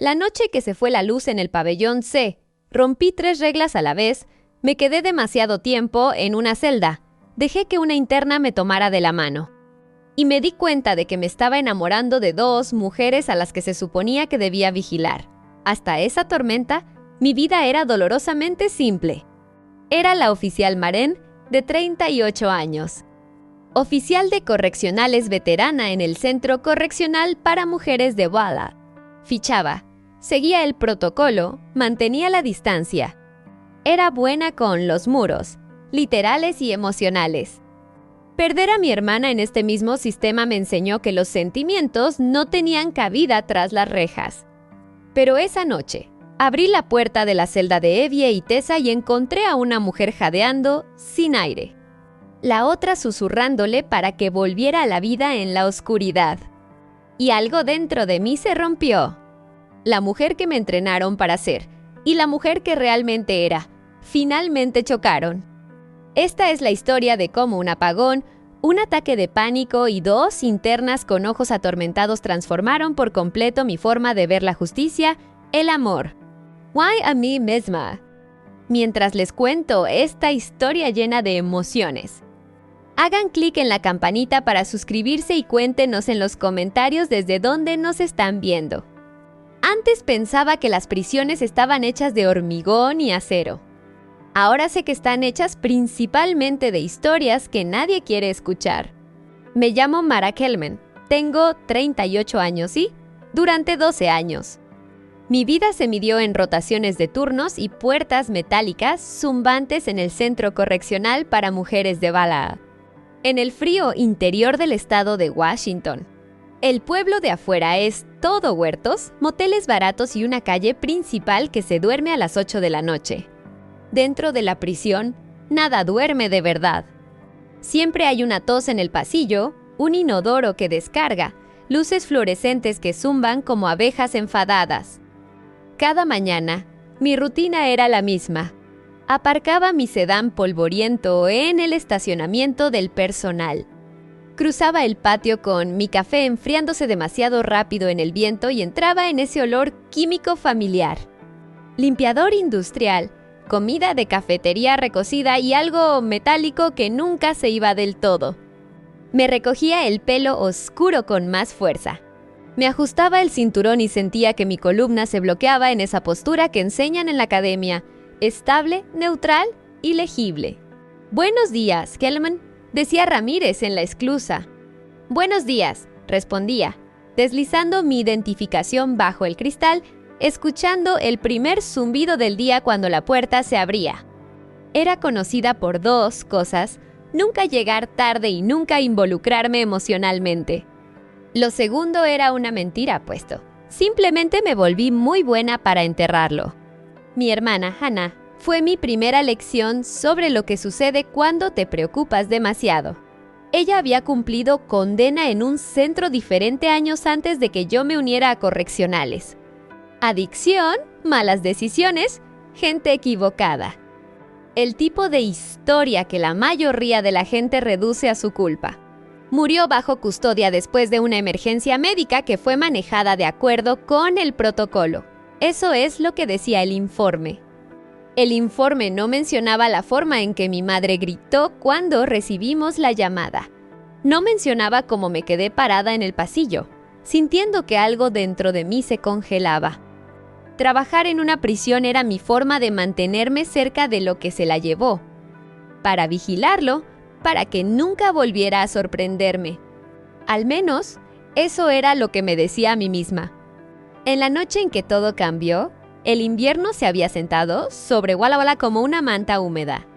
La noche que se fue la luz en el pabellón C, rompí 3 reglas a la vez, me quedé demasiado tiempo en una celda, dejé que una interna me tomara de la mano. Y me di cuenta de que me estaba enamorando de 2 mujeres a las que se suponía que debía vigilar. Hasta esa tormenta, mi vida era dolorosamente simple. Era la oficial Maren, de 38 años. Oficial de correccionales veterana en el Centro Correccional para Mujeres de Walla. Fichaba, seguía el protocolo, mantenía la distancia. Era buena con los muros, literales y emocionales. Perder a mi hermana en este mismo sistema me enseñó que los sentimientos no tenían cabida tras las rejas. Pero esa noche, abrí la puerta de la celda de Evie y Tessa y encontré a una mujer jadeando, sin aire. La otra susurrándole para que volviera a la vida en la oscuridad. Y algo dentro de mí se rompió. La mujer que me entrenaron para ser y la mujer que realmente era, finalmente chocaron. Esta es la historia de cómo un apagón, un ataque de pánico y 2 internas con ojos atormentados transformaron por completo mi forma de ver la justicia, el amor. Why a mí misma? Mientras les cuento esta historia llena de emociones. Hagan clic en la campanita para suscribirse y cuéntenos en los comentarios desde dónde nos están viendo. Antes pensaba que las prisiones estaban hechas de hormigón y acero. Ahora sé que están hechas principalmente de historias que nadie quiere escuchar. Me llamo Mara Kelman, tengo 38 años y durante 12 años. Mi vida se midió en rotaciones de turnos y puertas metálicas zumbantes en el Centro Correccional para Mujeres de Walla, en el frío interior del estado de Washington. El pueblo de afuera es todo huertos, moteles baratos y una calle principal que se duerme a las 8 de la noche. Dentro de la prisión, nada duerme de verdad. Siempre hay una tos en el pasillo, un inodoro que descarga, luces fluorescentes que zumban como abejas enfadadas. Cada mañana, mi rutina era la misma. Aparcaba mi sedán polvoriento en el estacionamiento del personal. Cruzaba el patio con mi café enfriándose demasiado rápido en el viento y entraba en ese olor químico familiar. Limpiador industrial, comida de cafetería recocida y algo metálico que nunca se iba del todo. Me recogía el pelo oscuro con más fuerza. Me ajustaba el cinturón y sentía que mi columna se bloqueaba en esa postura que enseñan en la academia, estable, neutral y legible. «Buenos días, Kelman», decía Ramírez en la esclusa. «Buenos días», respondía, deslizando mi identificación bajo el cristal, escuchando el primer zumbido del día cuando la puerta se abría. Era conocida por 2 cosas: nunca llegar tarde y nunca involucrarme emocionalmente. Lo segundo era una mentira, puesto. Simplemente me volví muy buena para enterrarlo. Mi hermana, Hannah, fue mi primera lección sobre lo que sucede cuando te preocupas demasiado. Ella había cumplido condena en un centro diferente años antes de que yo me uniera a correccionales. Adicción, malas decisiones, gente equivocada. El tipo de historia que la mayoría de la gente reduce a su culpa. Murió bajo custodia después de una emergencia médica que fue manejada de acuerdo con el protocolo. Eso es lo que decía el informe. El informe no mencionaba la forma en que mi madre gritó cuando recibimos la llamada. No mencionaba cómo me quedé parada en el pasillo, sintiendo que algo dentro de mí se congelaba. Trabajar en una prisión era mi forma de mantenerme cerca de lo que se la llevó, para vigilarlo, para que nunca volviera a sorprenderme. Al menos, eso era lo que me decía a mí misma. En la noche en que todo cambió, el invierno se había sentado sobre Walla Walla como una manta húmeda.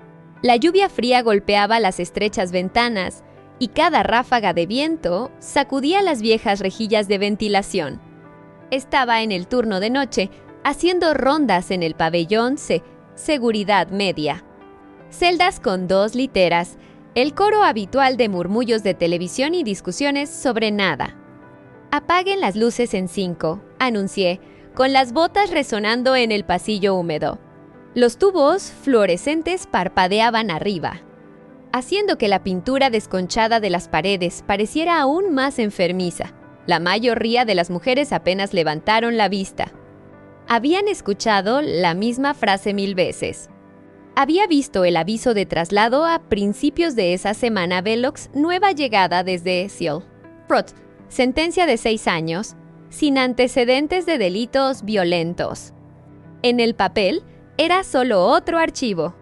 La lluvia fría golpeaba las estrechas ventanas y cada ráfaga de viento sacudía las viejas rejillas de ventilación. Estaba en el turno de noche, haciendo rondas en el pabellón C, seguridad media. Celdas con 2 literas, el coro habitual de murmullos de televisión y discusiones sobre nada. «Apaguen las luces en 5», anuncié, con las botas resonando en el pasillo húmedo. Los tubos fluorescentes parpadeaban arriba, haciendo que la pintura desconchada de las paredes pareciera aún más enfermiza. La mayoría de las mujeres apenas levantaron la vista. Habían escuchado la misma frase 1000 veces. Había visto el aviso de traslado a principios de esa semana Velox, nueva llegada desde Seoul. Prot, sentencia de 6 años, sin antecedentes de delitos violentos. En el papel, era solo otro archivo.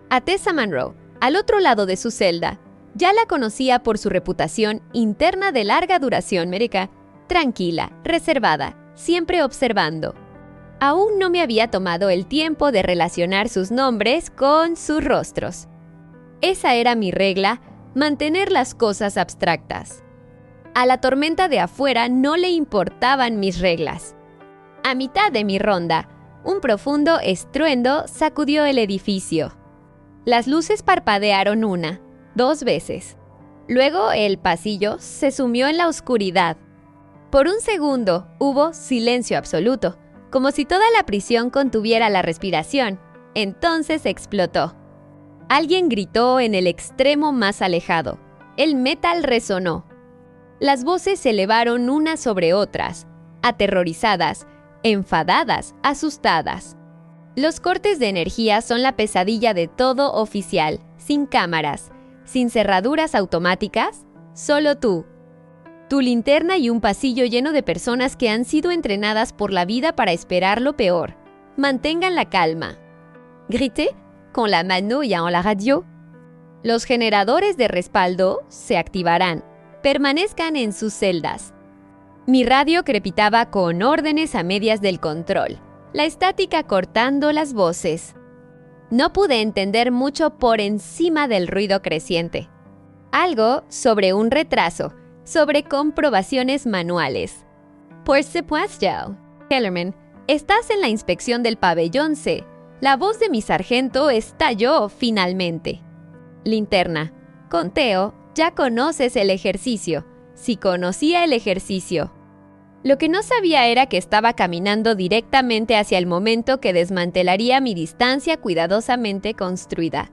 A Tessa Monroe, al otro lado de su celda, ya la conocía por su reputación interna de larga duración médica, tranquila, reservada, siempre observando. Aún no me había tomado el tiempo de relacionar sus nombres con sus rostros. Esa era mi regla, mantener las cosas abstractas. A la tormenta de afuera no le importaban mis reglas. A mitad de mi ronda, un profundo estruendo sacudió el edificio. Las luces parpadearon 1, 2 veces. Luego el pasillo se sumió en la oscuridad. Por un segundo hubo silencio absoluto, como si toda la prisión contuviera la respiración. Entonces explotó. Alguien gritó en el extremo más alejado. El metal resonó. Las voces se elevaron unas sobre otras, aterrorizadas, enfadadas, asustadas. Los cortes de energía son la pesadilla de todo oficial, sin cámaras, sin cerraduras automáticas, solo tú. Tu linterna y un pasillo lleno de personas que han sido entrenadas por la vida para esperar lo peor. Mantengan la calma. Grité con la mano y en la radio. Los generadores de respaldo se activarán. Permanezcan en sus celdas. Mi radio crepitaba con órdenes a medias del control, la estática cortando las voces. No pude entender mucho por encima del ruido creciente. Algo sobre un retraso, sobre comprobaciones manuales. Por supuesto, Kellerman, estás en la inspección del pabellón C. La voz de mi sargento estalló finalmente. Linterna. Conteo, ya conoces el ejercicio. Si conocía el ejercicio. Lo que no sabía era que estaba caminando directamente hacia el momento que desmantelaría mi distancia cuidadosamente construida.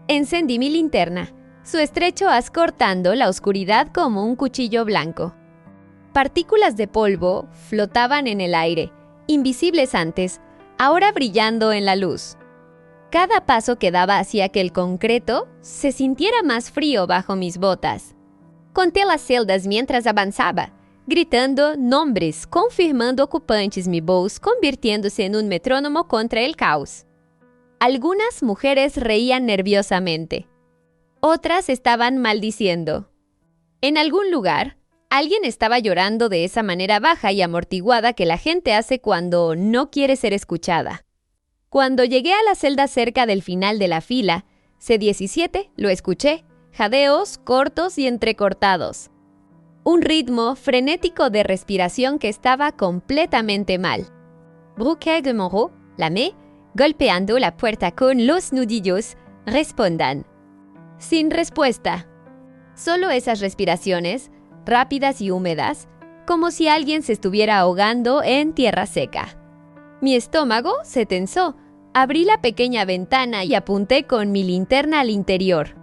Encendí mi linterna, su estrecho haz cortando la oscuridad como un cuchillo blanco. Partículas de polvo flotaban en el aire, invisibles antes, ahora brillando en la luz. Cada paso que daba hacía que el concreto se sintiera más frío bajo mis botas. Conté las celdas mientras avanzaba, gritando nombres, confirmando ocupantes mi voz, convirtiéndose en un metrónomo contra el caos. Algunas mujeres reían nerviosamente. Otras estaban maldiciendo. En algún lugar, alguien estaba llorando de esa manera baja y amortiguada que la gente hace cuando no quiere ser escuchada. Cuando llegué a la celda cerca del final de la fila, C-17, lo escuché, jadeos cortos y entrecortados. Un ritmo frenético de respiración que estaba completamente mal. Brooke de Monroe, Lamé, golpeando la puerta con los nudillos, respondan. Sin respuesta. Solo esas respiraciones, rápidas y húmedas, como si alguien se estuviera ahogando en tierra seca. Mi estómago se tensó. Abrí la pequeña ventana y apunté con mi linterna al interior.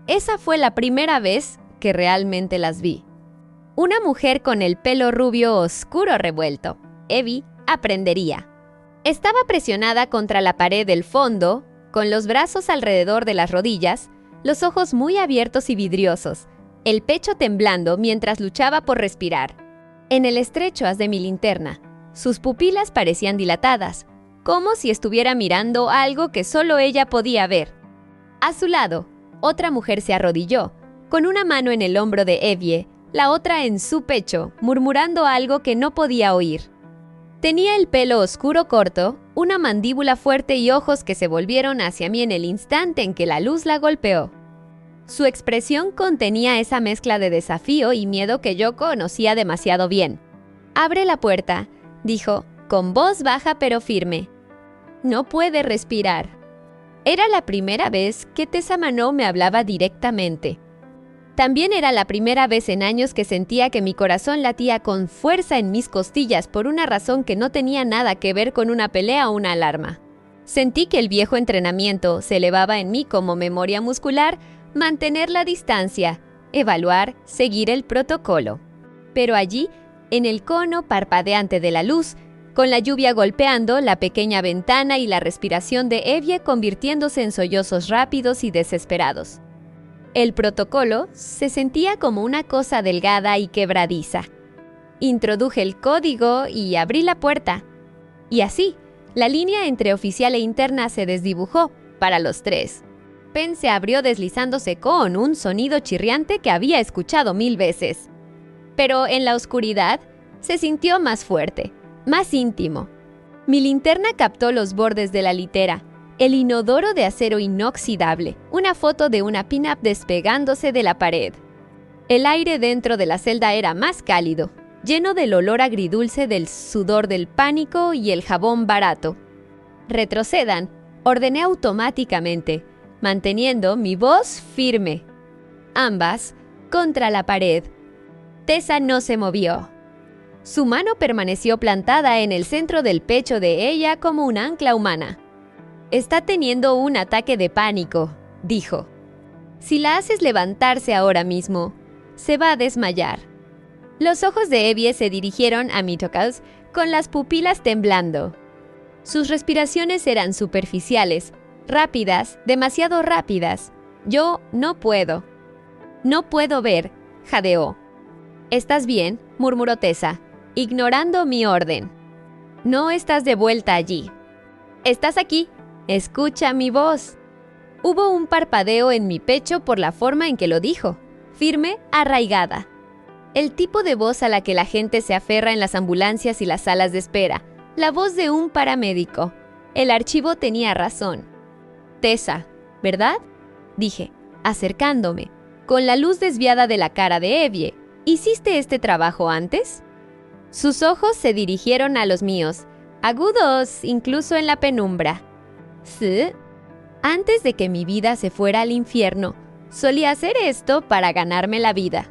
Esa fue la primera vez que realmente las vi. Una mujer con el pelo rubio oscuro revuelto. Evie aprendería. Estaba presionada contra la pared del fondo, con los brazos alrededor de las rodillas, los ojos muy abiertos y vidriosos, el pecho temblando mientras luchaba por respirar. En el estrecho haz de mi linterna, sus pupilas parecían dilatadas, como si estuviera mirando algo que solo ella podía ver. A su lado, otra mujer se arrodilló, con una mano en el hombro de Evie, la otra en su pecho, murmurando algo que no podía oír. Tenía el pelo oscuro corto, una mandíbula fuerte y ojos que se volvieron hacia mí en el instante en que la luz la golpeó. Su expresión contenía esa mezcla de desafío y miedo que yo conocía demasiado bien. «Abre la puerta», dijo, con voz baja pero firme. «No puede respirar». Era la primera vez que Tessa Monroe me hablaba directamente. También era la primera vez en años que sentía que mi corazón latía con fuerza en mis costillas por una razón que no tenía nada que ver con una pelea o una alarma. Sentí que el viejo entrenamiento se elevaba en mí como memoria muscular, mantener la distancia, evaluar, seguir el protocolo. Pero allí, en el cono parpadeante de la luz, con la lluvia golpeando la pequeña ventana y la respiración de Evie convirtiéndose en sollozos rápidos y desesperados. El protocolo se sentía como una cosa delgada y quebradiza. Introduje el código y abrí la puerta. Y así, la línea entre oficial e interna se desdibujó para los tres. Pen se abrió deslizándose con un sonido chirriante que había escuchado 1000 veces. Pero en la oscuridad se sintió más fuerte, más íntimo. Mi linterna captó los bordes de la litera, el inodoro de acero inoxidable, una foto de una pin-up despegándose de la pared. El aire dentro de la celda era más cálido, lleno del olor agridulce del sudor del pánico y el jabón barato. «Retrocedan», ordené automáticamente, manteniendo mi voz firme. Ambas contra la pared. Tessa no se movió. Su mano permaneció plantada en el centro del pecho de ella como un ancla humana. «Está teniendo un ataque de pánico», dijo. «Si la haces levantarse ahora mismo, se va a desmayar». Los ojos de Evie se dirigieron a Mitocals con las pupilas temblando. Sus respiraciones eran superficiales, rápidas, demasiado rápidas. «Yo no puedo». «No puedo ver», jadeó. «¿Estás bien?», murmuró Tessa, ignorando mi orden. «No estás de vuelta allí. Estás aquí. Escucha mi voz». Hubo un parpadeo en mi pecho por la forma en que lo dijo, firme, arraigada. El tipo de voz a la que la gente se aferra en las ambulancias y las salas de espera, la voz de un paramédico. El archivo tenía razón. «Tessa, ¿verdad?», dije, acercándome, con la luz desviada de la cara de Evie. «¿Hiciste este trabajo antes?». Sus ojos se dirigieron a los míos, agudos incluso en la penumbra. «Sí. Antes de que mi vida se fuera al infierno, solía hacer esto para ganarme la vida».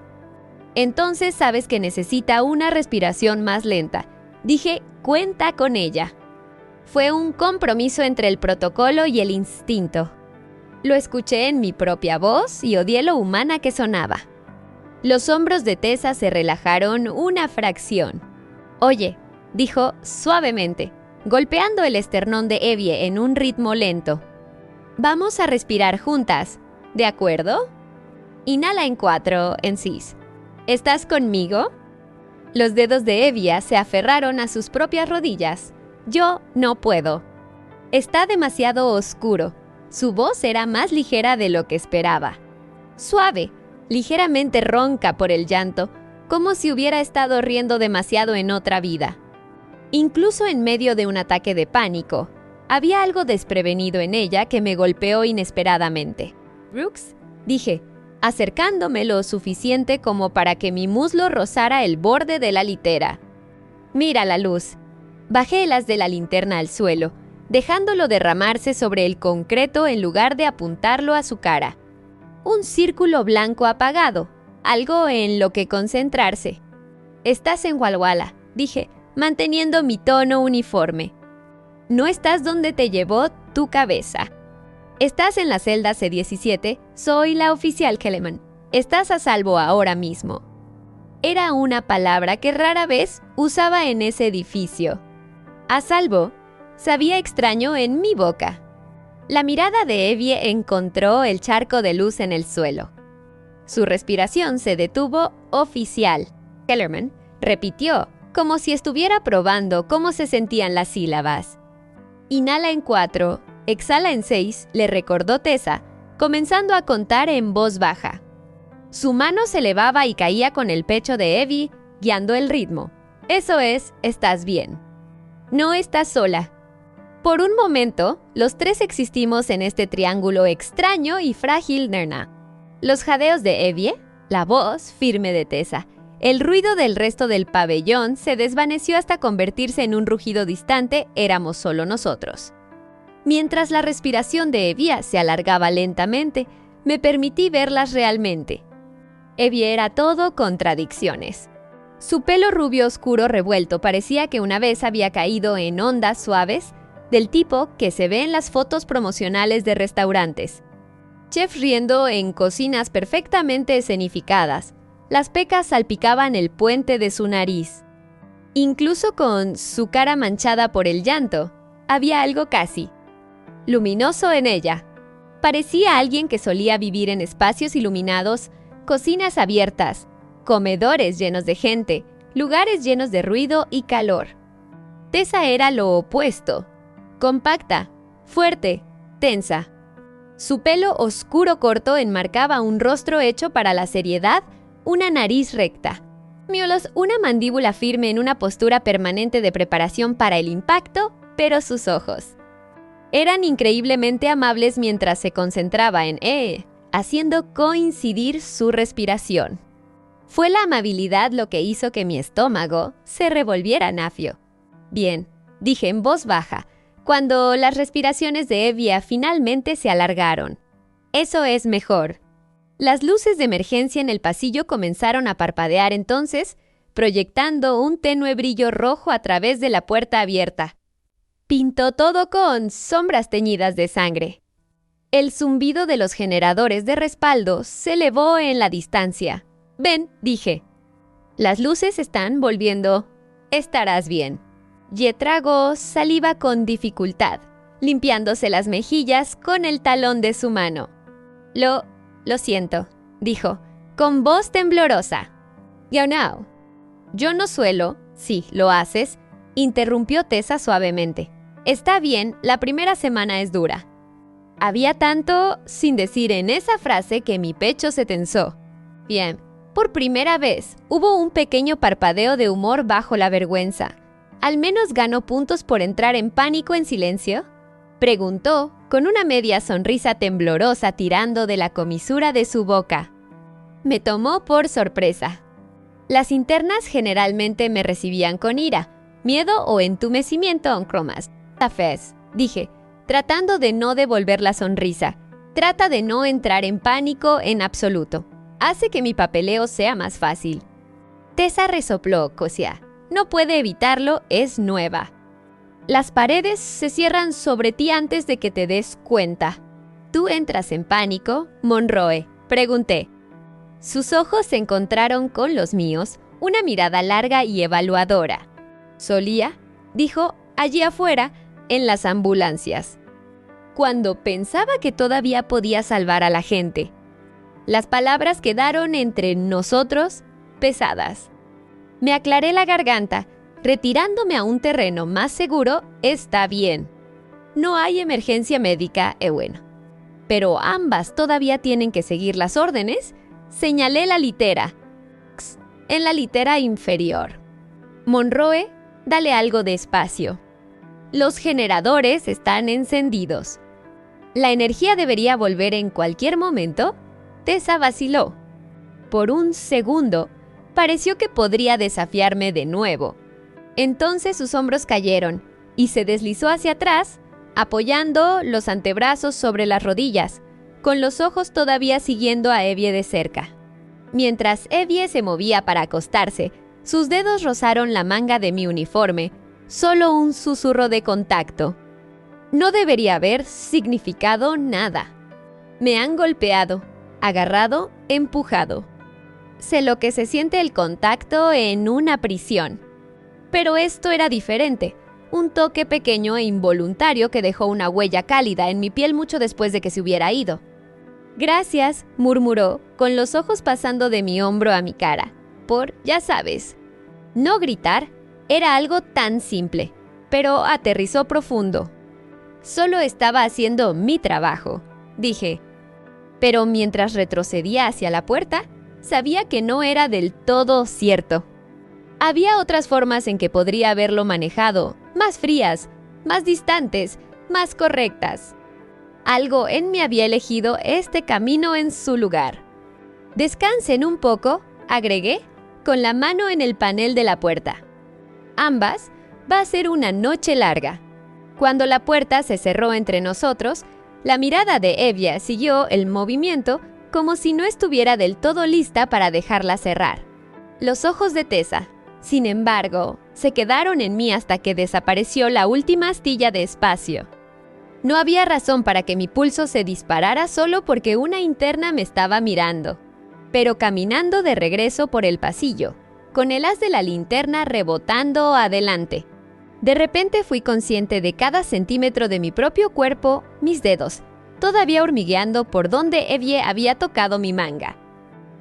«Entonces sabes que necesita una respiración más lenta». Dije, «cuenta con ella». Fue un compromiso entre el protocolo y el instinto. Lo escuché en mi propia voz y odié lo humana que sonaba. Los hombros de Tessa se relajaron una fracción. «Oye», dijo suavemente, golpeando el esternón de Evie en un ritmo lento. «Vamos a respirar juntas, ¿de acuerdo? Inhala en 4, en 6. ¿Estás conmigo?». Los dedos de Evie se aferraron a sus propias rodillas. «Yo no puedo». «Está demasiado oscuro». Su voz era más ligera de lo que esperaba. Suave, ligeramente ronca por el llanto, como si hubiera estado riendo demasiado en otra vida. Incluso en medio de un ataque de pánico, había algo desprevenido en ella que me golpeó inesperadamente. «Brooks», dije, acercándome lo suficiente como para que mi muslo rozara el borde de la litera. «Mira la luz». Bajé el haz de la linterna al suelo, dejándolo derramarse sobre el concreto en lugar de apuntarlo a su cara. Un círculo blanco apagado, algo en lo que concentrarse. «Estás en Walwala», dije, manteniendo mi tono uniforme. «No estás donde te llevó tu cabeza. Estás en la celda C-17, soy la oficial Kellerman. Estás a salvo ahora mismo». Era una palabra que rara vez usaba en ese edificio. «A salvo» sabía extraño en mi boca. La mirada de Evie encontró el charco de luz en el suelo. Su respiración se detuvo. «Oficial». Kellerman repitió, como si estuviera probando cómo se sentían las sílabas. «Inhala en 4, exhala en 6», le recordó Tessa, comenzando a contar en voz baja. Su mano se elevaba y caía con el pecho de Evie, guiando el ritmo. «Eso es, estás bien. No estás sola». Por un momento, los tres existimos en este triángulo extraño y frágil, Nerna. Los jadeos de Evie, la voz firme de Tessa, el ruido del resto del pabellón se desvaneció hasta convertirse en un rugido distante. Éramos solo nosotros. Mientras la respiración de Evie se alargaba lentamente, me permití verlas realmente. Evie era todo contradicciones. Su pelo rubio oscuro revuelto parecía que una vez había caído en ondas suaves, del tipo que se ve en las fotos promocionales de restaurantes. Chefs riendo en cocinas perfectamente escenificadas. Las pecas salpicaban el puente de su nariz. Incluso con su cara manchada por el llanto, había algo casi luminoso en ella. Parecía alguien que solía vivir en espacios iluminados, cocinas abiertas, comedores llenos de gente, lugares llenos de ruido y calor. Tessa era lo opuesto: compacta, fuerte, tensa. Su pelo oscuro corto enmarcaba un rostro hecho para la seriedad, una nariz recta. Miolos, una mandíbula firme en una postura permanente de preparación para el impacto, pero sus ojos eran increíblemente amables mientras se concentraba en haciendo coincidir su respiración. Fue la amabilidad lo que hizo que mi estómago se revolviera nafio. Bien, dije en voz baja, cuando las respiraciones de Evia finalmente se alargaron. Eso es mejor. Las luces de emergencia en el pasillo comenzaron a parpadear entonces, proyectando un tenue brillo rojo a través de la puerta abierta. Pintó todo con sombras teñidas de sangre. El zumbido de los generadores de respaldo se elevó en la distancia. «Ven», dije. «Las luces están volviendo. Estarás bien». Ye tragó saliva con dificultad, limpiándose las mejillas con el talón de su mano. Lo siento», dijo, con voz temblorosa. «You know». «Yo no suelo». «Sí, lo haces», interrumpió Tessa suavemente. «Está bien, la primera semana es dura». Había tanto sin decir en esa frase que mi pecho se tensó. Bien, por primera vez hubo un pequeño parpadeo de humor bajo la vergüenza. ¿Al menos ganó puntos por entrar en pánico en silencio?, preguntó, con una media sonrisa temblorosa tirando de la comisura de su boca. Me tomó por sorpresa. Las internas generalmente me recibían con ira, miedo o entumecimiento en cromas. «Fez», dije, tratando de no devolver la sonrisa. «Trata de no entrar en pánico en absoluto. Hace que mi papeleo sea más fácil». Tessa resopló, Cosia. «No puede evitarlo, es nueva». «Las paredes se cierran sobre ti antes de que te des cuenta». «¿Tú entras en pánico, Monroe?», pregunté. Sus ojos se encontraron con los míos, una mirada larga y evaluadora. «Solía», dijo, «allí afuera, en las ambulancias. Cuando pensaba que todavía podía salvar a la gente». Las palabras quedaron entre nosotros pesadas. Me aclaré la garganta, retirándome a un terreno más seguro. «Está bien. No hay emergencia médica, bueno. Pero ambas todavía tienen que seguir las órdenes». Señalé la litera. En la litera inferior. «Monroe, dale algo de espacio. Los generadores están encendidos. La energía debería volver en cualquier momento». Tessa vaciló. Por un segundo, pareció que podría desafiarme de nuevo. Entonces sus hombros cayeron y se deslizó hacia atrás, apoyando los antebrazos sobre las rodillas, con los ojos todavía siguiendo a Evie de cerca. Mientras Evie se movía para acostarse, sus dedos rozaron la manga de mi uniforme, solo un susurro de contacto. No debería haber significado nada. Me han golpeado, agarrado, empujado. Sé lo que se siente el contacto en una prisión. Pero esto era diferente, un toque pequeño e involuntario que dejó una huella cálida en mi piel mucho después de que se hubiera ido. «Gracias», murmuró, con los ojos pasando de mi hombro a mi cara, por, ya sabes. No gritar era algo tan simple, pero aterrizó profundo. Solo estaba haciendo mi trabajo, dije. Pero mientras retrocedía hacia la puerta, sabía que no era del todo cierto. Había otras formas en que podría haberlo manejado, más frías, más distantes, más correctas. Algo en mí había elegido este camino en su lugar. «Descansen un poco», agregué, con la mano en el panel de la puerta. «Ambas, va a ser una noche larga». Cuando la puerta se cerró entre nosotros, la mirada de Evia siguió el movimiento como si no estuviera del todo lista para dejarla cerrar. Los ojos de Tessa, sin embargo, se quedaron en mí hasta que desapareció la última astilla de espacio. No había razón para que mi pulso se disparara solo porque una interna me estaba mirando. Pero caminando de regreso por el pasillo, con el haz de la linterna rebotando adelante. De repente fui consciente de cada centímetro de mi propio cuerpo, mis dedos, todavía hormigueando por donde Evie había tocado mi manga.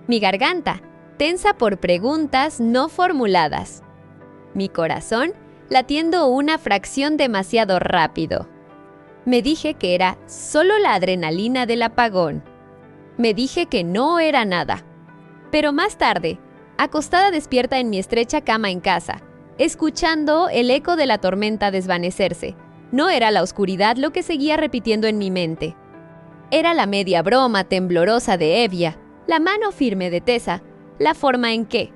Mi garganta, tensa por preguntas no formuladas. Mi corazón, latiendo una fracción demasiado rápido. Me dije que era solo la adrenalina del apagón. Me dije que no era nada. Pero más tarde, acostada despierta en mi estrecha cama en casa, escuchando el eco de la tormenta desvanecerse, no era la oscuridad lo que seguía repitiendo en mi mente. Era la media broma temblorosa de Evia, la mano firme de Tessa, la forma en que,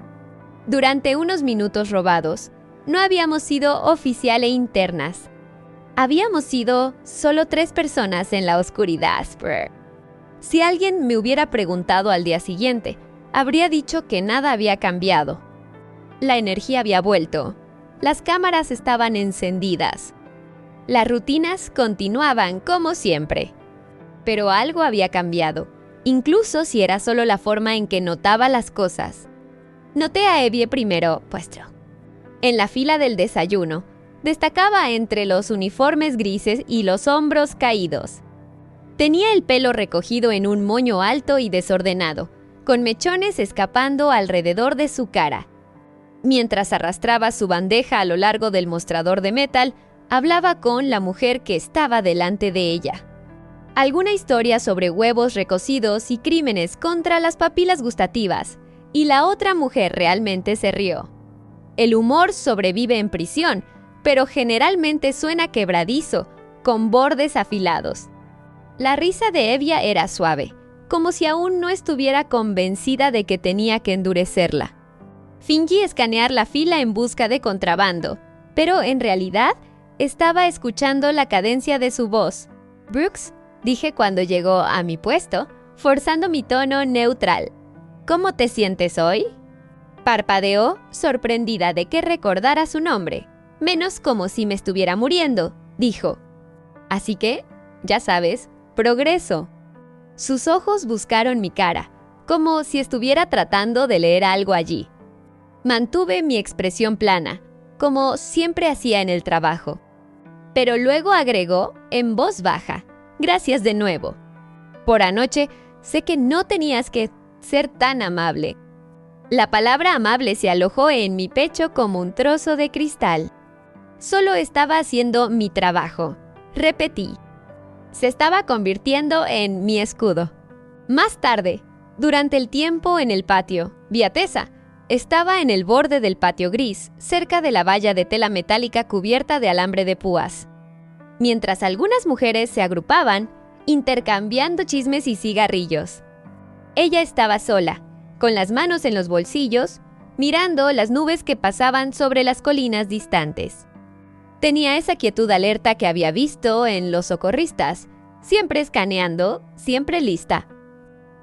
durante unos minutos robados, no habíamos sido oficial e internas. Habíamos sido solo 3 personas en la oscuridad. Si alguien me hubiera preguntado al día siguiente, habría dicho que nada había cambiado. La energía había vuelto. Las cámaras estaban encendidas. Las rutinas continuaban como siempre. Pero algo había cambiado, incluso si era solo la forma en que notaba las cosas. Noté a Evie primero, puesto. En la fila del desayuno, destacaba entre los uniformes grises y los hombros caídos. Tenía el pelo recogido en un moño alto y desordenado, con mechones escapando alrededor de su cara. Mientras arrastraba su bandeja a lo largo del mostrador de metal, hablaba con la mujer que estaba delante de ella. Alguna historia sobre huevos recocidos y crímenes contra las papilas gustativas, y la otra mujer realmente se rió. El humor sobrevive en prisión, pero generalmente suena quebradizo, con bordes afilados. La risa de Evia era suave, como si aún no estuviera convencida de que tenía que endurecerla. Fingí escanear la fila en busca de contrabando, pero en realidad estaba escuchando la cadencia de su voz. «Brooks», dije cuando llegó a mi puesto, forzando mi tono neutral. «¿Cómo te sientes hoy?» Parpadeó, sorprendida de que recordara su nombre. «Menos como si me estuviera muriendo», dijo. «Así que, ya sabes, progreso». Sus ojos buscaron mi cara, como si estuviera tratando de leer algo allí. Mantuve mi expresión plana, como siempre hacía en el trabajo. Pero luego agregó, en voz baja, «Gracias de nuevo. Por anoche, sé que no tenías que ser tan amable». La palabra amable se alojó en mi pecho como un trozo de cristal. Solo estaba haciendo mi trabajo. Repetí. Se estaba convirtiendo en mi escudo. Más tarde, durante el tiempo en el patio, vi a Tessa. Estaba en el borde del patio gris, cerca de la valla de tela metálica cubierta de alambre de púas. Mientras algunas mujeres se agrupaban, intercambiando chismes y cigarrillos. Ella estaba sola, con las manos en los bolsillos, mirando las nubes que pasaban sobre las colinas distantes. Tenía esa quietud alerta que había visto en los socorristas, siempre escaneando, siempre lista.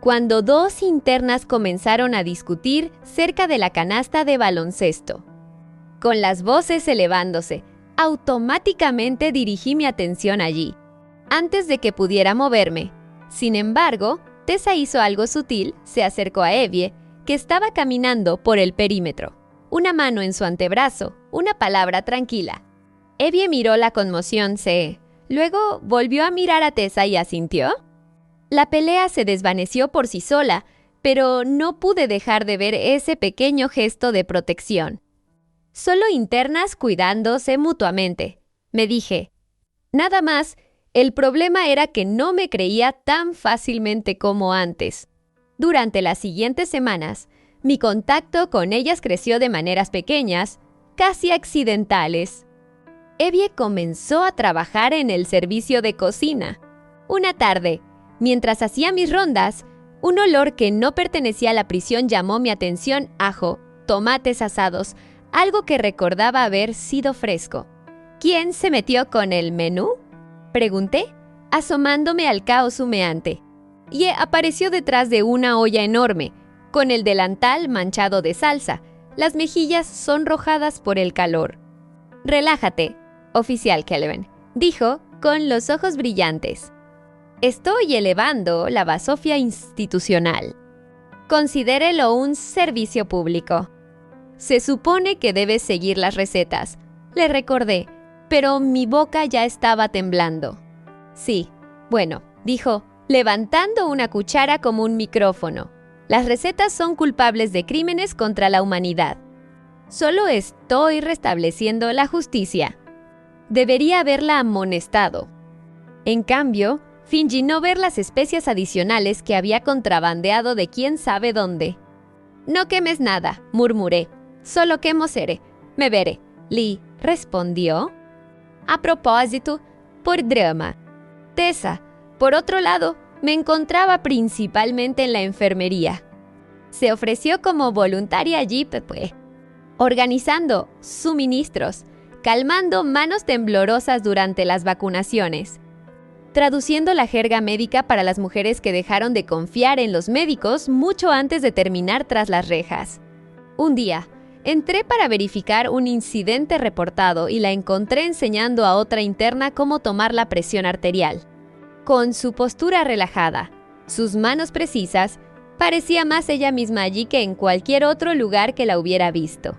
Cuando 2 internas comenzaron a discutir cerca de la canasta de baloncesto. Con las voces elevándose, automáticamente dirigí mi atención allí, antes de que pudiera moverme. Sin embargo, Tessa hizo algo sutil, se acercó a Evie, que estaba caminando por el perímetro. Una mano en su antebrazo, una palabra tranquila. Evie miró la conmoción, luego volvió a mirar a Tessa y asintió. La pelea se desvaneció por sí sola, pero no pude dejar de ver ese pequeño gesto de protección. Solo internas cuidándose mutuamente, me dije. Nada más, el problema era que no me creía tan fácilmente como antes. Durante las siguientes semanas, mi contacto con ellas creció de maneras pequeñas, casi accidentales. Evie comenzó a trabajar en el servicio de cocina. Una tarde, mientras hacía mis rondas, un olor que no pertenecía a la prisión llamó mi atención: ajo, tomates asados, algo que recordaba haber sido fresco. ¿Quién se metió con el menú?, pregunté, asomándome al caos humeante. Y apareció detrás de una olla enorme, con el delantal manchado de salsa, las mejillas sonrojadas por el calor. «Relájate, oficial Kelvin», dijo con los ojos brillantes. «Estoy elevando la basofia institucional. Considérelo un servicio público». Se supone que debes seguir las recetas, le recordé, pero mi boca ya estaba temblando. Sí, bueno, dijo, levantando una cuchara como un micrófono. Las recetas son culpables de crímenes contra la humanidad. Solo estoy restableciendo la justicia. Debería haberla amonestado. En cambio, fingí no ver las especias adicionales que había contrabandeado de quién sabe dónde. No quemes nada, murmuré. Solo quemo cere. Me veré. Lee respondió. A propósito, por drama. Tessa, por otro lado, me encontraba principalmente en la enfermería. Se ofreció como voluntaria allí, organizando suministros, calmando manos temblorosas durante las vacunaciones, traduciendo la jerga médica para las mujeres que dejaron de confiar en los médicos mucho antes de terminar tras las rejas. Un día, entré para verificar un incidente reportado y la encontré enseñando a otra interna cómo tomar la presión arterial. Con su postura relajada, sus manos precisas, parecía más ella misma allí que en cualquier otro lugar que la hubiera visto.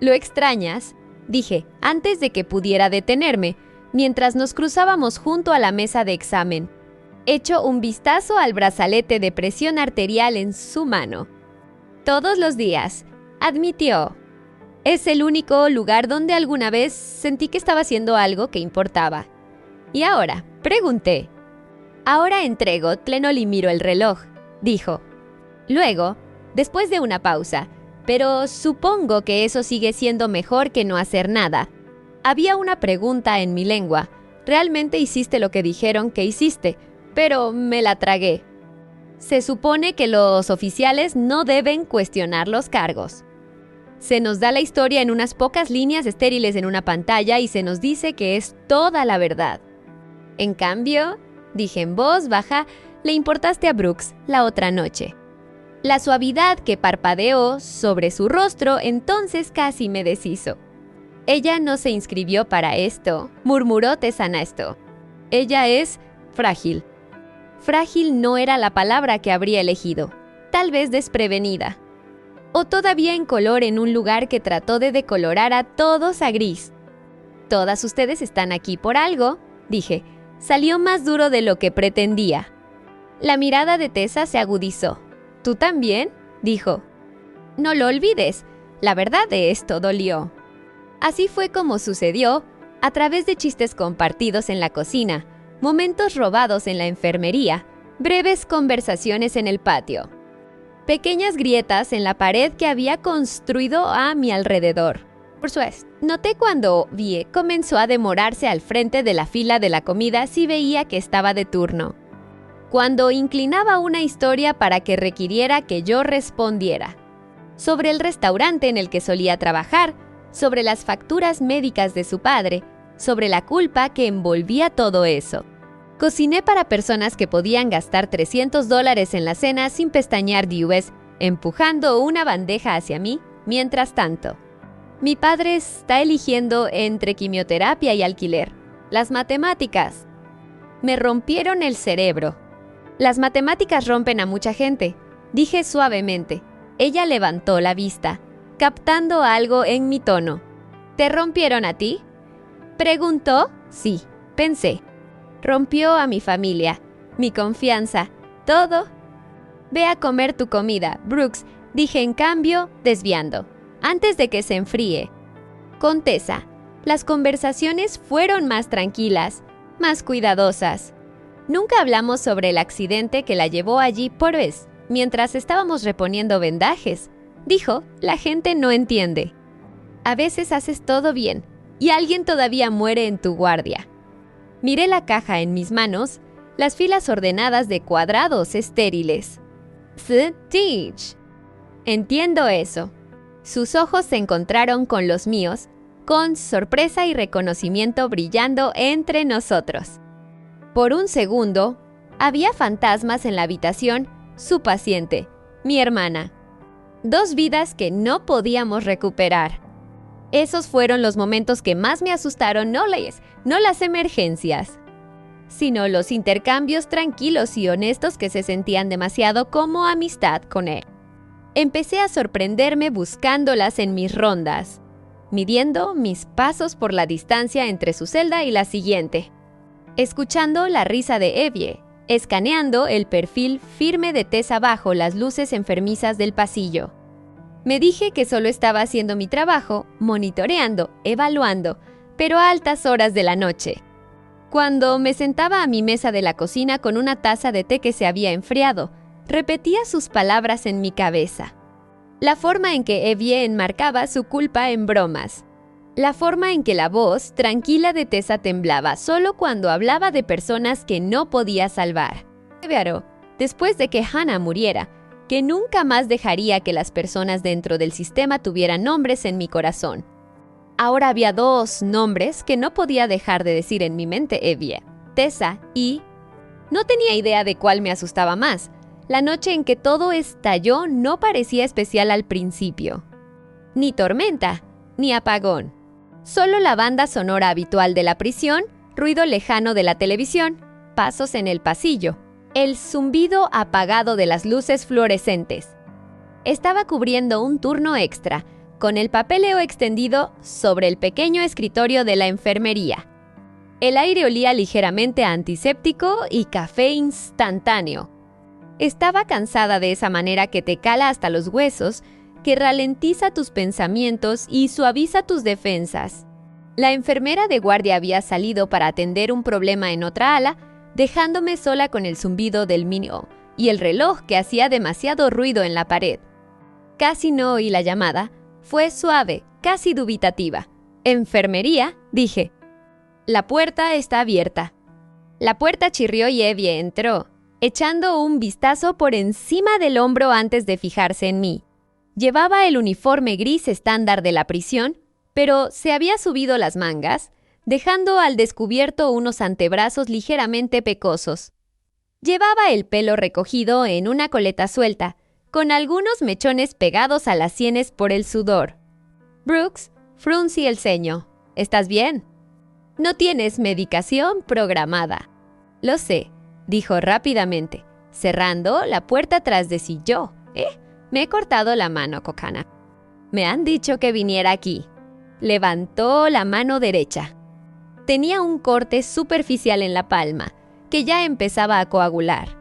¿Lo extrañas?, dije, antes de que pudiera detenerme, mientras nos cruzábamos junto a la mesa de examen. Echó un vistazo al brazalete de presión arterial en su mano. Todos los días, admitió. Es el único lugar donde alguna vez sentí que estaba haciendo algo que importaba. ¿Y ahora?, pregunté. Ahora entrego Tylenol y miro el reloj, dijo. Luego, después de una pausa, pero supongo que eso sigue siendo mejor que no hacer nada. Había una pregunta en mi lengua. Realmente hiciste lo que dijeron que hiciste, pero me la tragué. Se supone que los oficiales no deben cuestionar los cargos. Se nos da la historia en unas pocas líneas estériles en una pantalla y se nos dice que es toda la verdad. En cambio, dije en voz baja, le importaste a Brooks la otra noche. La suavidad que parpadeó sobre su rostro entonces casi me deshizo. Ella no se inscribió para esto, murmuró Tessa Nasto. Ella es frágil. Frágil no era la palabra que habría elegido, tal vez desprevenida. O todavía en color en un lugar que trató de decolorar a todos a gris. Todas ustedes están aquí por algo, dije. Salió más duro de lo que pretendía. La mirada de Tessa se agudizó. ¿Tú también?, dijo. No lo olvides, la verdad de esto dolió. Así fue como sucedió, a través de chistes compartidos en la cocina, momentos robados en la enfermería, breves conversaciones en el patio. Pequeñas grietas en la pared que había construido a mi alrededor. Por supuesto, noté cuando Vie comenzó a demorarse al frente de la fila de la comida si veía que estaba de turno. Cuando inclinaba una historia para que requiriera que yo respondiera. Sobre el restaurante en el que solía trabajar, sobre las facturas médicas de su padre, sobre la culpa que envolvía todo eso. Cociné para personas que podían gastar $300 en la cena sin pestañear diues, empujando una bandeja hacia mí, mientras tanto. Mi padre está eligiendo entre quimioterapia y alquiler. Las matemáticas. Me rompieron el cerebro. Las matemáticas rompen a mucha gente, dije suavemente. Ella levantó la vista, captando algo en mi tono. ¿Te rompieron a ti?, preguntó. Sí, pensé. Rompió a mi familia, mi confianza, todo. Ve a comer tu comida, Brooks, dije en cambio, desviando, antes de que se enfríe. Con Tessa, las conversaciones fueron más tranquilas, más cuidadosas. Nunca hablamos sobre el accidente que la llevó allí por vez, mientras estábamos reponiendo vendajes. Dijo, la gente no entiende. A veces haces todo bien, y alguien todavía muere en tu guardia. Miré la caja en mis manos, las filas ordenadas de cuadrados estériles. Stitch. Entiendo eso. Sus ojos se encontraron con los míos, con sorpresa y reconocimiento brillando entre nosotros. Por un segundo, había fantasmas en la habitación, su paciente, mi hermana. 2 vidas que no podíamos recuperar. Esos fueron los momentos que más me asustaron, no las emergencias, sino los intercambios tranquilos y honestos que se sentían demasiado como amistad con él. Empecé a sorprenderme buscándolas en mis rondas, midiendo mis pasos por la distancia entre su celda y la siguiente, escuchando la risa de Evie, escaneando el perfil firme de Tessa bajo las luces enfermizas del pasillo. Me dije que solo estaba haciendo mi trabajo, monitoreando, evaluando, pero a altas horas de la noche. Cuando me sentaba a mi mesa de la cocina con una taza de té que se había enfriado, repetía sus palabras en mi cabeza. La forma en que Evie enmarcaba su culpa en bromas. La forma en que la voz tranquila de Tessa temblaba solo cuando hablaba de personas que no podía salvar. Claro, después de que Hannah muriera, que nunca más dejaría que las personas dentro del sistema tuvieran nombres en mi corazón. Ahora había dos nombres que no podía dejar de decir en mi mente Evie, Tessa y... No tenía idea de cuál me asustaba más. La noche en que todo estalló no parecía especial al principio. Ni tormenta, ni apagón. Solo la banda sonora habitual de la prisión, ruido lejano de la televisión, pasos en el pasillo, el zumbido apagado de las luces fluorescentes. Estaba cubriendo un turno extra, con el papeleo extendido sobre el pequeño escritorio de la enfermería. El aire olía ligeramente a antiséptico y café instantáneo. Estaba cansada de esa manera que te cala hasta los huesos, que ralentiza tus pensamientos y suaviza tus defensas. La enfermera de guardia había salido para atender un problema en otra ala, dejándome sola con el zumbido del mínimo y el reloj que hacía demasiado ruido en la pared. Casi no oí la llamada. Fue suave, casi dubitativa. «Enfermería», dije. «La puerta está abierta». La puerta chirrió y Evie entró, echando un vistazo por encima del hombro antes de fijarse en mí. Llevaba el uniforme gris estándar de la prisión, pero se había subido las mangas, dejando al descubierto unos antebrazos ligeramente pecosos. Llevaba el pelo recogido en una coleta suelta, con algunos mechones pegados a las sienes por el sudor. Brooks fruncí el ceño. «¿Estás bien?» «No tienes medicación programada». «Lo sé», dijo rápidamente, cerrando la puerta tras de sí. Me he cortado la mano, Kokana. Me han dicho que viniera aquí». Levantó la mano derecha. Tenía un corte superficial en la palma, que ya empezaba a coagular.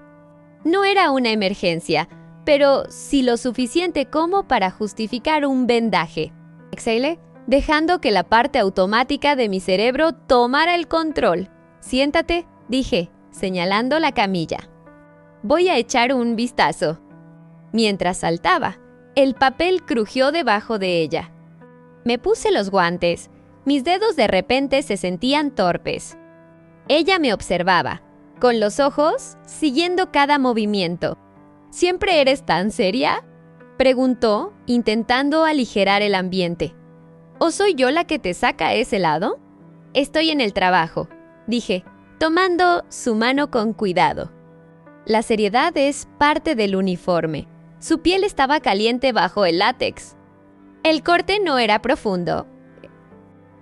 No era una emergencia, pero sí lo suficiente como para justificar un vendaje. Exhalé, dejando que la parte automática de mi cerebro tomara el control. «Siéntate», dije, señalando la camilla. «Voy a echar un vistazo». Mientras saltaba, el papel crujió debajo de ella. Me puse los guantes. Mis dedos de repente se sentían torpes. Ella me observaba, con los ojos siguiendo cada movimiento. «¿Siempre eres tan seria?», preguntó, intentando aligerar el ambiente. «¿O soy yo la que te saca ese lado?» «Estoy en el trabajo», dije, tomando su mano con cuidado. La seriedad es parte del uniforme. Su piel estaba caliente bajo el látex. El corte no era profundo.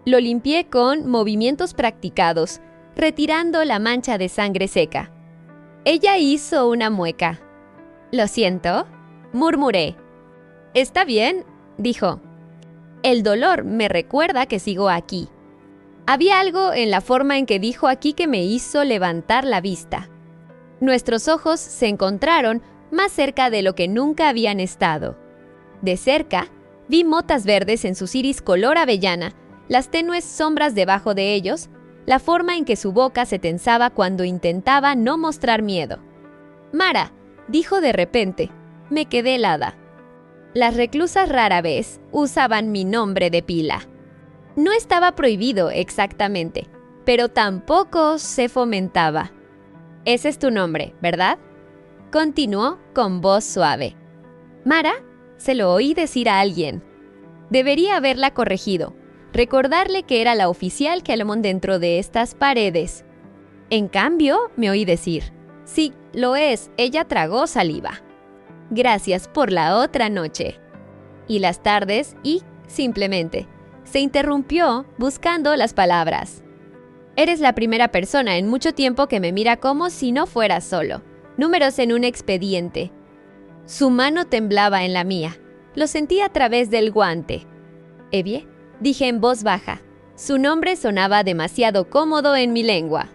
Lo limpié con movimientos practicados, retirando la mancha de sangre seca. Ella hizo una mueca. «Lo siento», murmuré. «Está bien», dijo. «El dolor me recuerda que sigo aquí». Había algo en la forma en que dijo aquí que me hizo levantar la vista. Nuestros ojos se encontraron más cerca de lo que nunca habían estado. De cerca, vi motas verdes en sus iris color avellana, las tenues sombras debajo de ellos, la forma en que su boca se tensaba cuando intentaba no mostrar miedo. «Mara», dijo de repente. Me quedé helada. Las reclusas rara vez usaban mi nombre de pila. No estaba prohibido exactamente, pero tampoco se fomentaba. «Ese es tu nombre, ¿verdad?», continuó con voz suave. «Mara», se lo oí decir a alguien. Debería haberla corregido, recordarle que era la oficial que Kelmon dentro de estas paredes. En cambio, me oí decir: «Sí, lo es», ella tragó saliva. «Gracias por la otra noche». Y las tardes y, simplemente, se interrumpió buscando las palabras. «Eres la primera persona en mucho tiempo que me mira como si no fuera solo. Números en un expediente». Su mano temblaba en la mía. Lo sentí a través del guante. «Evie», dije en voz baja. Su nombre sonaba demasiado cómodo en mi lengua.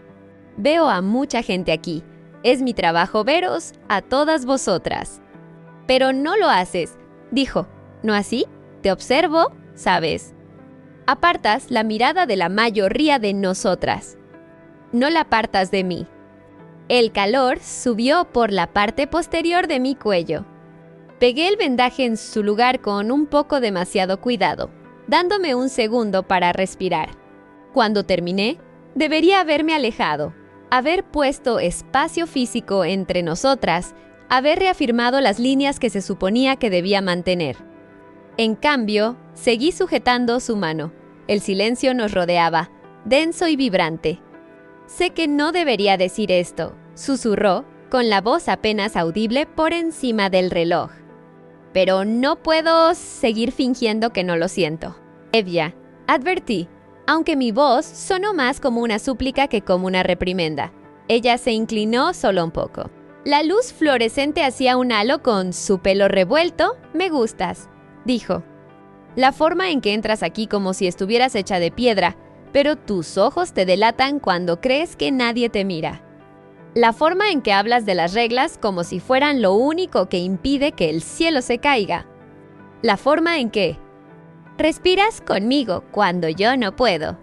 «Veo a mucha gente aquí. Es mi trabajo veros a todas vosotras». «Pero no lo haces», dijo. «¿No así? Te observo, ¿sabes?» Apartas la mirada de la mayoría de nosotras. No la apartas de mí. El calor subió por la parte posterior de mi cuello. Pegué el vendaje en su lugar con un poco demasiado cuidado, dándome un segundo para respirar. Cuando terminé, debería haberme alejado, haber puesto espacio físico entre nosotras, haber reafirmado las líneas que se suponía que debía mantener. En cambio, seguí sujetando su mano. El silencio nos rodeaba, denso y vibrante. «Sé que no debería decir esto», susurró, con la voz apenas audible por encima del reloj. «Pero no puedo seguir fingiendo que no lo siento». «Evia», advertí, aunque mi voz sonó más como una súplica que como una reprimenda. Ella se inclinó solo un poco. La luz fluorescente hacía un halo con su pelo revuelto. «Me gustas», dijo. «La forma en que entras aquí como si estuvieras hecha de piedra, pero tus ojos te delatan cuando crees que nadie te mira. La forma en que hablas de las reglas como si fueran lo único que impide que el cielo se caiga. La forma en que respiras conmigo cuando yo no puedo».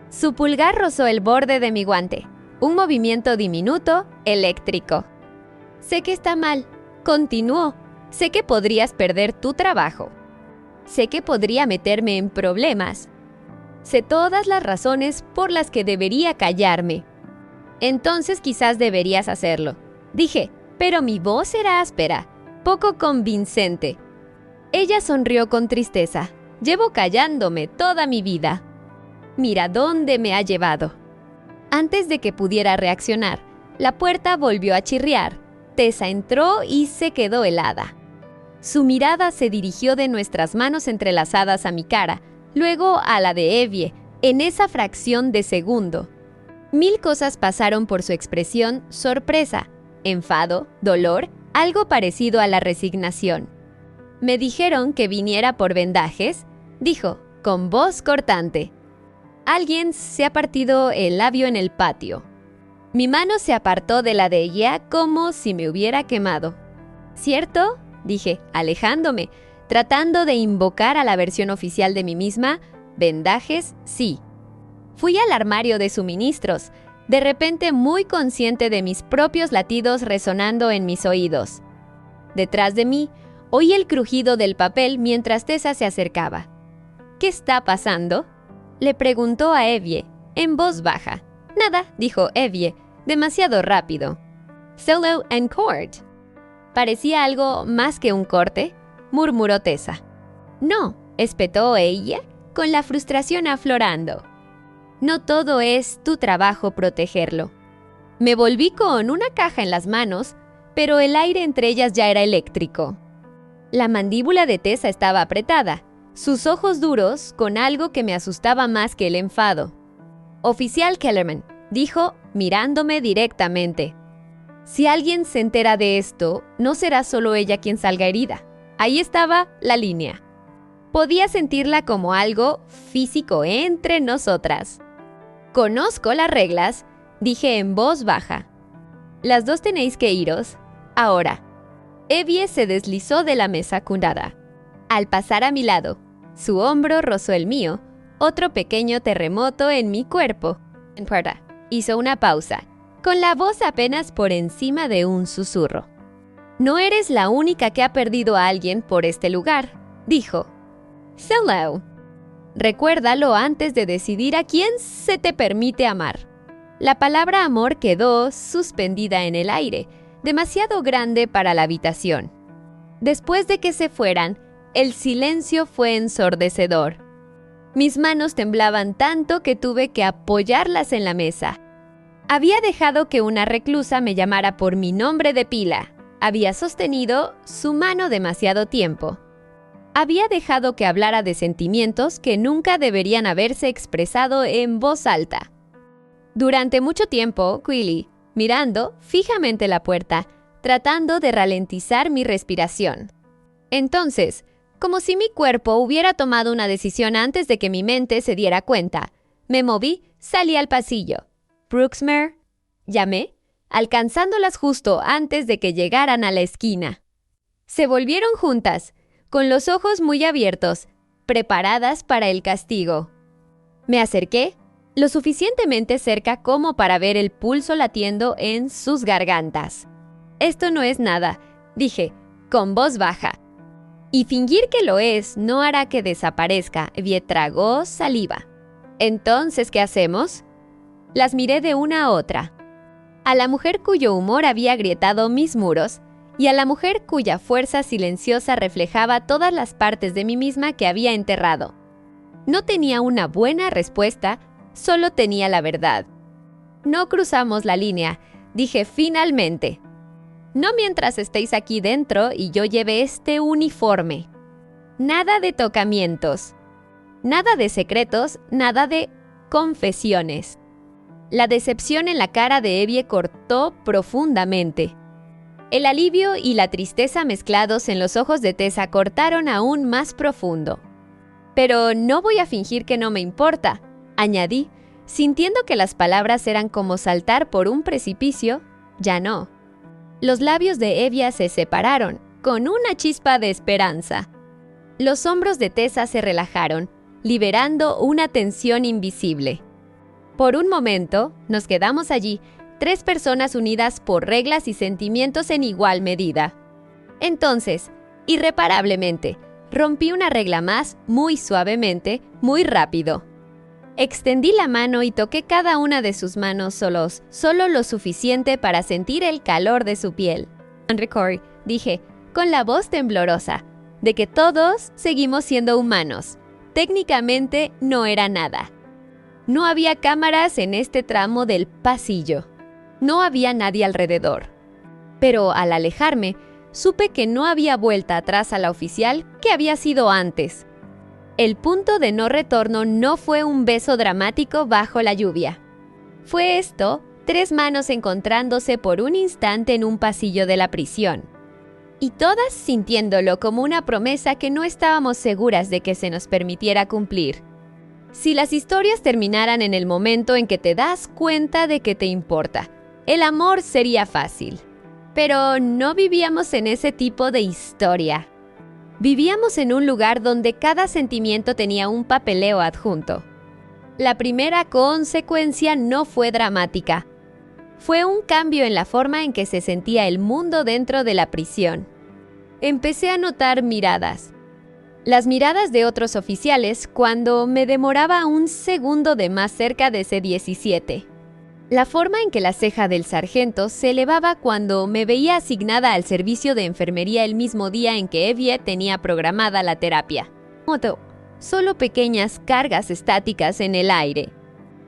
Su pulgar rozó el borde de mi guante. Un movimiento diminuto, eléctrico. «Sé que está mal», continuó. «Sé que podrías perder tu trabajo. Sé que podría meterme en problemas. Sé todas las razones por las que debería callarme. Entonces quizás deberías hacerlo», dije, pero mi voz era áspera, poco convincente. Ella sonrió con tristeza. «Llevo callándome toda mi vida. Mira dónde me ha llevado». Antes de que pudiera reaccionar, la puerta volvió a chirriar. Tessa entró y se quedó helada. Su mirada se dirigió de nuestras manos entrelazadas a mi cara, luego a la de Evie, en esa fracción de segundo. Mil cosas pasaron por su expresión: sorpresa, enfado, dolor, algo parecido a la resignación. «Me dijeron que viniera por vendajes», dijo, con voz cortante. «Alguien se ha partido el labio en el patio». Mi mano se apartó de la de ella como si me hubiera quemado. «¿Cierto?», dije, alejándome, tratando de invocar a la versión oficial de mí misma. «Vendajes, sí». Fui al armario de suministros, de repente muy consciente de mis propios latidos resonando en mis oídos. Detrás de mí, oí el crujido del papel mientras Tessa se acercaba. «¿Qué está pasando?», le preguntó a Evie, en voz baja. «Nada», dijo Evie, demasiado rápido. «Solo and chord». «¿Parecía algo más que un corte?», murmuró Tessa. «No», espetó ella, con la frustración aflorando. «No todo es tu trabajo protegerlo». Me volví con una caja en las manos, pero el aire entre ellas ya era eléctrico. La mandíbula de Tessa estaba apretada, sus ojos duros con algo que me asustaba más que el enfado. «Oficial Kellerman», dijo, mirándome directamente. «Si alguien se entera de esto, no será solo ella quien salga herida». Ahí estaba la línea. Podía sentirla como algo físico entre nosotras. «Conozco las reglas», dije en voz baja. «Las dos tenéis que iros ahora». Evie se deslizó de la mesa cundada. Al pasar a mi lado, su hombro rozó el mío, otro pequeño terremoto en mi cuerpo. Hizo una pausa, con la voz apenas por encima de un susurro. «No eres la única que ha perdido a alguien por este lugar», dijo. «Solo. Recuérdalo antes de decidir a quién se te permite amar». La palabra amor quedó suspendida en el aire, demasiado grande para la habitación. Después de que se fueran, el silencio fue ensordecedor. Mis manos temblaban tanto que tuve que apoyarlas en la mesa. Había dejado que una reclusa me llamara por mi nombre de pila. Había sostenido su mano demasiado tiempo. Había dejado que hablara de sentimientos que nunca deberían haberse expresado en voz alta. Durante mucho tiempo, Quilly, mirando fijamente la puerta, tratando de ralentizar mi respiración. Entonces, como si mi cuerpo hubiera tomado una decisión antes de que mi mente se diera cuenta, me moví, salí al pasillo. «Brooksmere», llamé, alcanzándolas justo antes de que llegaran a la esquina. Se volvieron juntas, con los ojos muy abiertos, preparadas para el castigo. Me acerqué, lo suficientemente cerca como para ver el pulso latiendo en sus gargantas. «Esto no es nada», dije, con voz baja. «Y fingir que lo es no hará que desaparezca». Evie tragó saliva. «¿Entonces qué hacemos?» Las miré de una a otra. A la mujer cuyo humor había agrietado mis muros, y a la mujer cuya fuerza silenciosa reflejaba todas las partes de mí misma que había enterrado. No tenía una buena respuesta, solo tenía la verdad. «No cruzamos la línea», dije finalmente. «No mientras estéis aquí dentro y yo lleve este uniforme. Nada de tocamientos. Nada de secretos, nada de confesiones». La decepción en la cara de Evie cortó profundamente. El alivio y la tristeza mezclados en los ojos de Tessa cortaron aún más profundo. «Pero no voy a fingir que no me importa», añadí, sintiendo que las palabras eran como saltar por un precipicio. Ya no. Los labios de Evie se separaron, con una chispa de esperanza. Los hombros de Tessa se relajaron, liberando una tensión invisible. Por un momento, nos quedamos allí, 3 personas unidas por reglas y sentimientos en igual medida. Entonces, irreparablemente, rompí una regla más, muy suavemente, muy rápido. Extendí la mano y toqué cada una de sus manos solo lo suficiente para sentir el calor de su piel. «Enrique», dije, con la voz temblorosa, de que todos seguimos siendo humanos. Técnicamente no era nada. No había cámaras en este tramo del pasillo. No había nadie alrededor. Pero al alejarme, supe que no había vuelta atrás a la oficial que había sido antes. El punto de no retorno no fue un beso dramático bajo la lluvia. Fue esto, 3 manos encontrándose por un instante en un pasillo de la prisión. Y todas sintiéndolo como una promesa que no estábamos seguras de que se nos permitiera cumplir. Si las historias terminaran en el momento en que te das cuenta de que te importa, el amor sería fácil. Pero no vivíamos en ese tipo de historia. Vivíamos en un lugar donde cada sentimiento tenía un papeleo adjunto. La primera consecuencia no fue dramática. Fue un cambio en la forma en que se sentía el mundo dentro de la prisión. Empecé a notar miradas. Las miradas de otros oficiales cuando me demoraba un segundo de más cerca de C-17. La forma en que la ceja del sargento se elevaba cuando me veía asignada al servicio de enfermería el mismo día en que Evie tenía programada la terapia. Solo pequeñas cargas estáticas en el aire.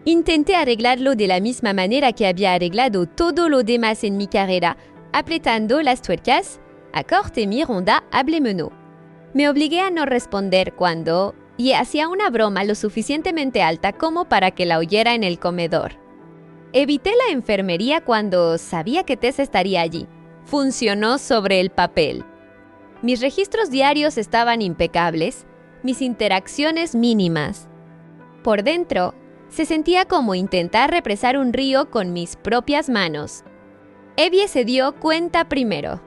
Intenté arreglarlo de la misma manera que había arreglado todo lo demás en mi carrera, apretando las tuercas, accorté mi ronda, hablémonos. Me obligué a no responder cuando, y hacía una broma lo suficientemente alta como para que la oyera en el comedor. Evité la enfermería cuando sabía que Tessa estaría allí. Funcionó sobre el papel. Mis registros diarios estaban impecables, mis interacciones mínimas. Por dentro, se sentía como intentar represar un río con mis propias manos. Evie se dio cuenta primero.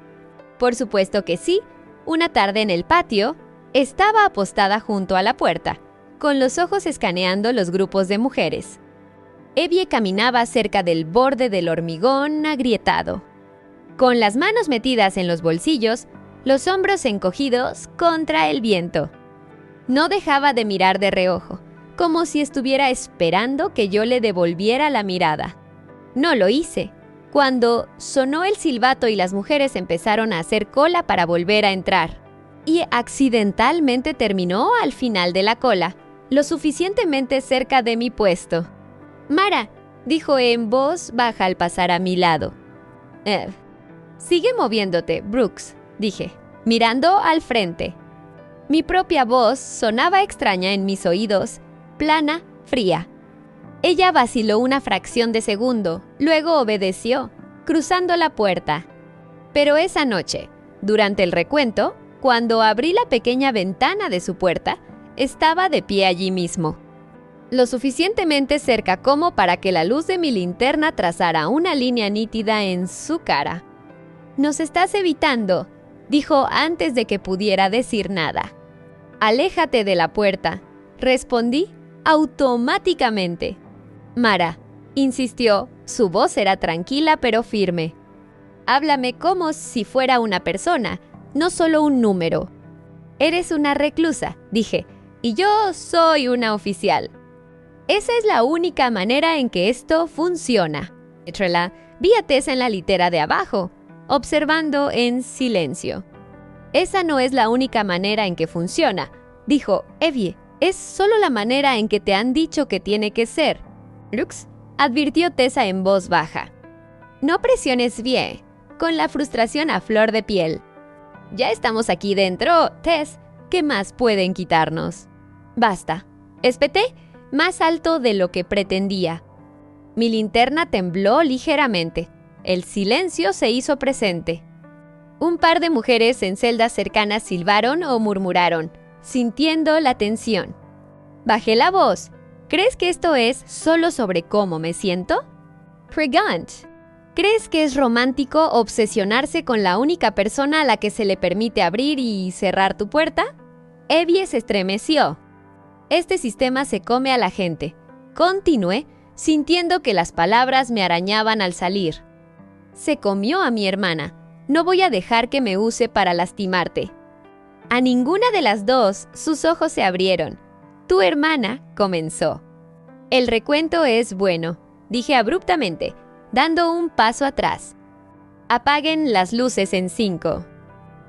Por supuesto que sí. Una tarde en el patio, estaba apostada junto a la puerta, con los ojos escaneando los grupos de mujeres. Evie caminaba cerca del borde del hormigón agrietado. Con las manos metidas en los bolsillos, los hombros encogidos contra el viento. No dejaba de mirar de reojo, como si estuviera esperando que yo le devolviera la mirada. No lo hice. Cuando sonó el silbato y las mujeres empezaron a hacer cola para volver a entrar. Y accidentalmente terminó al final de la cola, lo suficientemente cerca de mi puesto. «Mara», dijo en voz baja al pasar a mi lado. «Sigue moviéndote, Brooks», dije, mirando al frente. Mi propia voz sonaba extraña en mis oídos, plana, fría. Ella vaciló una fracción de segundo, luego obedeció, cruzando la puerta. Pero esa noche, durante el recuento, cuando abrí la pequeña ventana de su puerta, estaba de pie allí mismo. Lo suficientemente cerca como para que la luz de mi linterna trazara una línea nítida en su cara. «Nos estás evitando», dijo antes de que pudiera decir nada. «Aléjate de la puerta», respondí automáticamente. «Mara», insistió, su voz era tranquila pero firme. «Háblame como si fuera una persona, no solo un número». «Eres una reclusa», dije, «y yo soy una oficial». «Esa es la única manera en que esto funciona». Trela, vi a Tessa en la litera de abajo, observando en silencio. «Esa no es la única manera en que funciona», dijo Evie. «Es solo la manera en que te han dicho que tiene que ser». «Lux», advirtió Tessa en voz baja. «No presiones bien, con la frustración a flor de piel. Ya estamos aquí dentro, Tess. ¿Qué más pueden quitarnos?» «Basta», espeté, más alto de lo que pretendía. Mi linterna tembló ligeramente. El silencio se hizo presente. Un par de mujeres en celdas cercanas silbaron o murmuraron, sintiendo la tensión. Bajé la voz. «¿Crees que esto es solo sobre cómo me siento?» «Pregant, ¿crees que es romántico obsesionarse con la única persona a la que se le permite abrir y cerrar tu puerta?» Evie se estremeció. «Este sistema se come a la gente», continué, sintiendo que las palabras me arañaban al salir. «Se comió a mi hermana. No voy a dejar que me use para lastimarte». A ninguna de las dos sus ojos se abrieron. «Tu hermana», comenzó. «El recuento es bueno», dije abruptamente, dando un paso atrás. «Apaguen las luces en 5».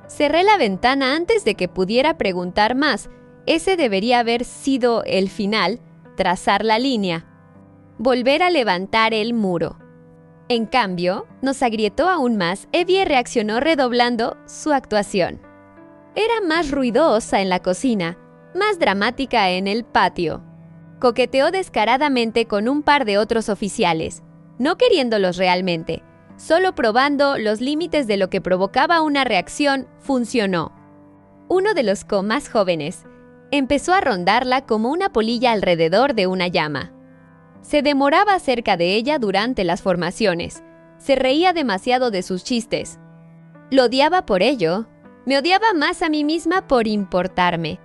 Cerré la ventana antes de que pudiera preguntar más. Ese debería haber sido el final, trazar la línea. Volver a levantar el muro. En cambio, nos agrietó aún más. Evie reaccionó redoblando su actuación. Era más ruidosa en la cocina, más dramática en el patio. Coqueteó descaradamente con un par de otros oficiales, no queriéndolos realmente, solo probando los límites de lo que provocaba una reacción. Funcionó. Uno de los más jóvenes empezó a rondarla como una polilla alrededor de una llama. Se demoraba cerca de ella durante las formaciones. Se reía demasiado de sus chistes. Lo odiaba por ello. Me odiaba más a mí misma por importarme.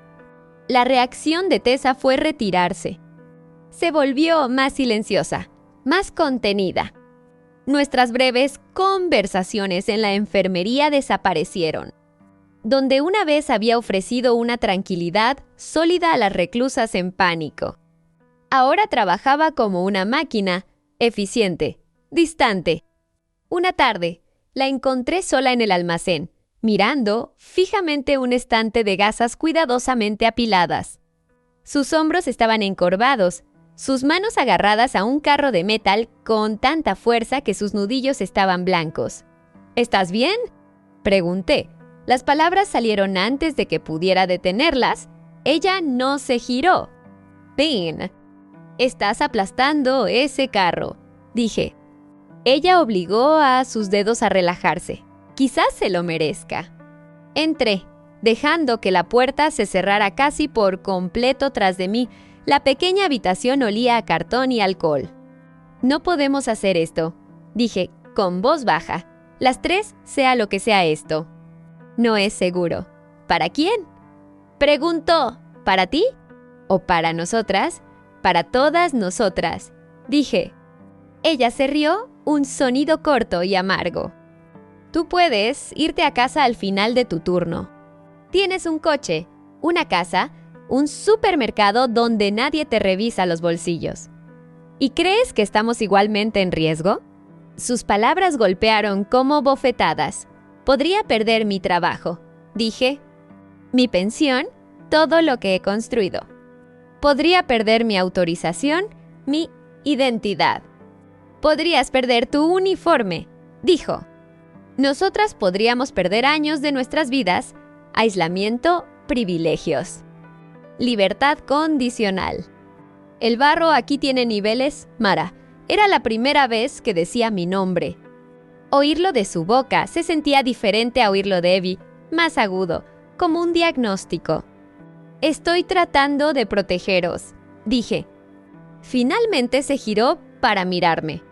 La reacción de Tessa fue retirarse. Se volvió más silenciosa, más contenida. Nuestras breves conversaciones en la enfermería desaparecieron, donde una vez había ofrecido una tranquilidad sólida a las reclusas en pánico. Ahora trabajaba como una máquina, eficiente, distante. Una tarde, la encontré sola en el almacén, mirando fijamente un estante de gasas cuidadosamente apiladas. Sus hombros estaban encorvados, sus manos agarradas a un carro de metal con tanta fuerza que sus nudillos estaban blancos. «¿Estás bien?», pregunté. Las palabras salieron antes de que pudiera detenerlas. Ella no se giró. «Bien, estás aplastando ese carro», dije. Ella obligó a sus dedos a relajarse. Quizás se lo merezca. Entré, dejando que la puerta se cerrara casi por completo tras de mí. La pequeña habitación olía a cartón y alcohol. «No podemos hacer esto», dije con voz baja. «Las tres, sea lo que sea esto». «No es seguro». «¿Para quién?», preguntó. «¿Para ti? ¿O para nosotras?». «Para todas nosotras», dije. Ella se rió, un sonido corto y amargo. «Tú puedes irte a casa al final de tu turno. Tienes un coche, una casa, un supermercado donde nadie te revisa los bolsillos. ¿Y crees que estamos igualmente en riesgo?». Sus palabras golpearon como bofetadas. «Podría perder mi trabajo», dije. «Mi pensión, todo lo que he construido. Podría perder mi autorización, mi identidad. Podrías perder tu uniforme», dijo. «Nosotras podríamos perder años de nuestras vidas, aislamiento, privilegios. Libertad condicional. El barro aquí tiene niveles, Mara». Era la primera vez que decía mi nombre. Oírlo de su boca se sentía diferente a oírlo de Evie, más agudo, como un diagnóstico. «Estoy tratando de protegeros», dije. Finalmente se giró para mirarme.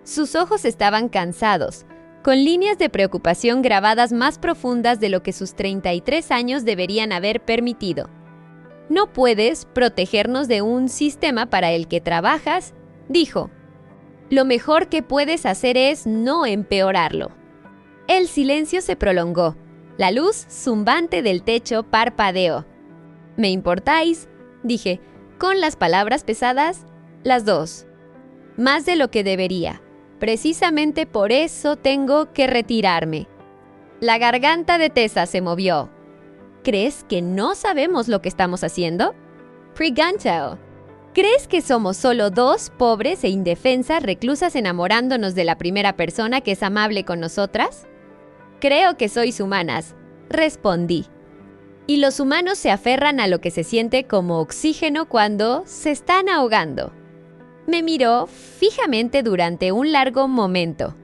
Sus ojos estaban cansados, con líneas de preocupación grabadas más profundas de lo que sus 33 años deberían haber permitido. «No puedes protegernos de un sistema para el que trabajas», dijo. «Lo mejor que puedes hacer es no empeorarlo». El silencio se prolongó. La luz zumbante del techo parpadeó. «¿Me importáis?», dije, con las palabras pesadas, las dos. «Más de lo que debería. Precisamente por eso tengo que retirarme». La garganta de Tessa se movió. «¿Crees que no sabemos lo que estamos haciendo?». «Pregunto. ¿Crees que somos solo dos pobres e indefensas reclusas enamorándonos de la primera persona que es amable con nosotras?». «Creo que sois humanas», respondí. «Y los humanos se aferran a lo que se siente como oxígeno cuando se están ahogando». Me miró fijamente durante un largo momento.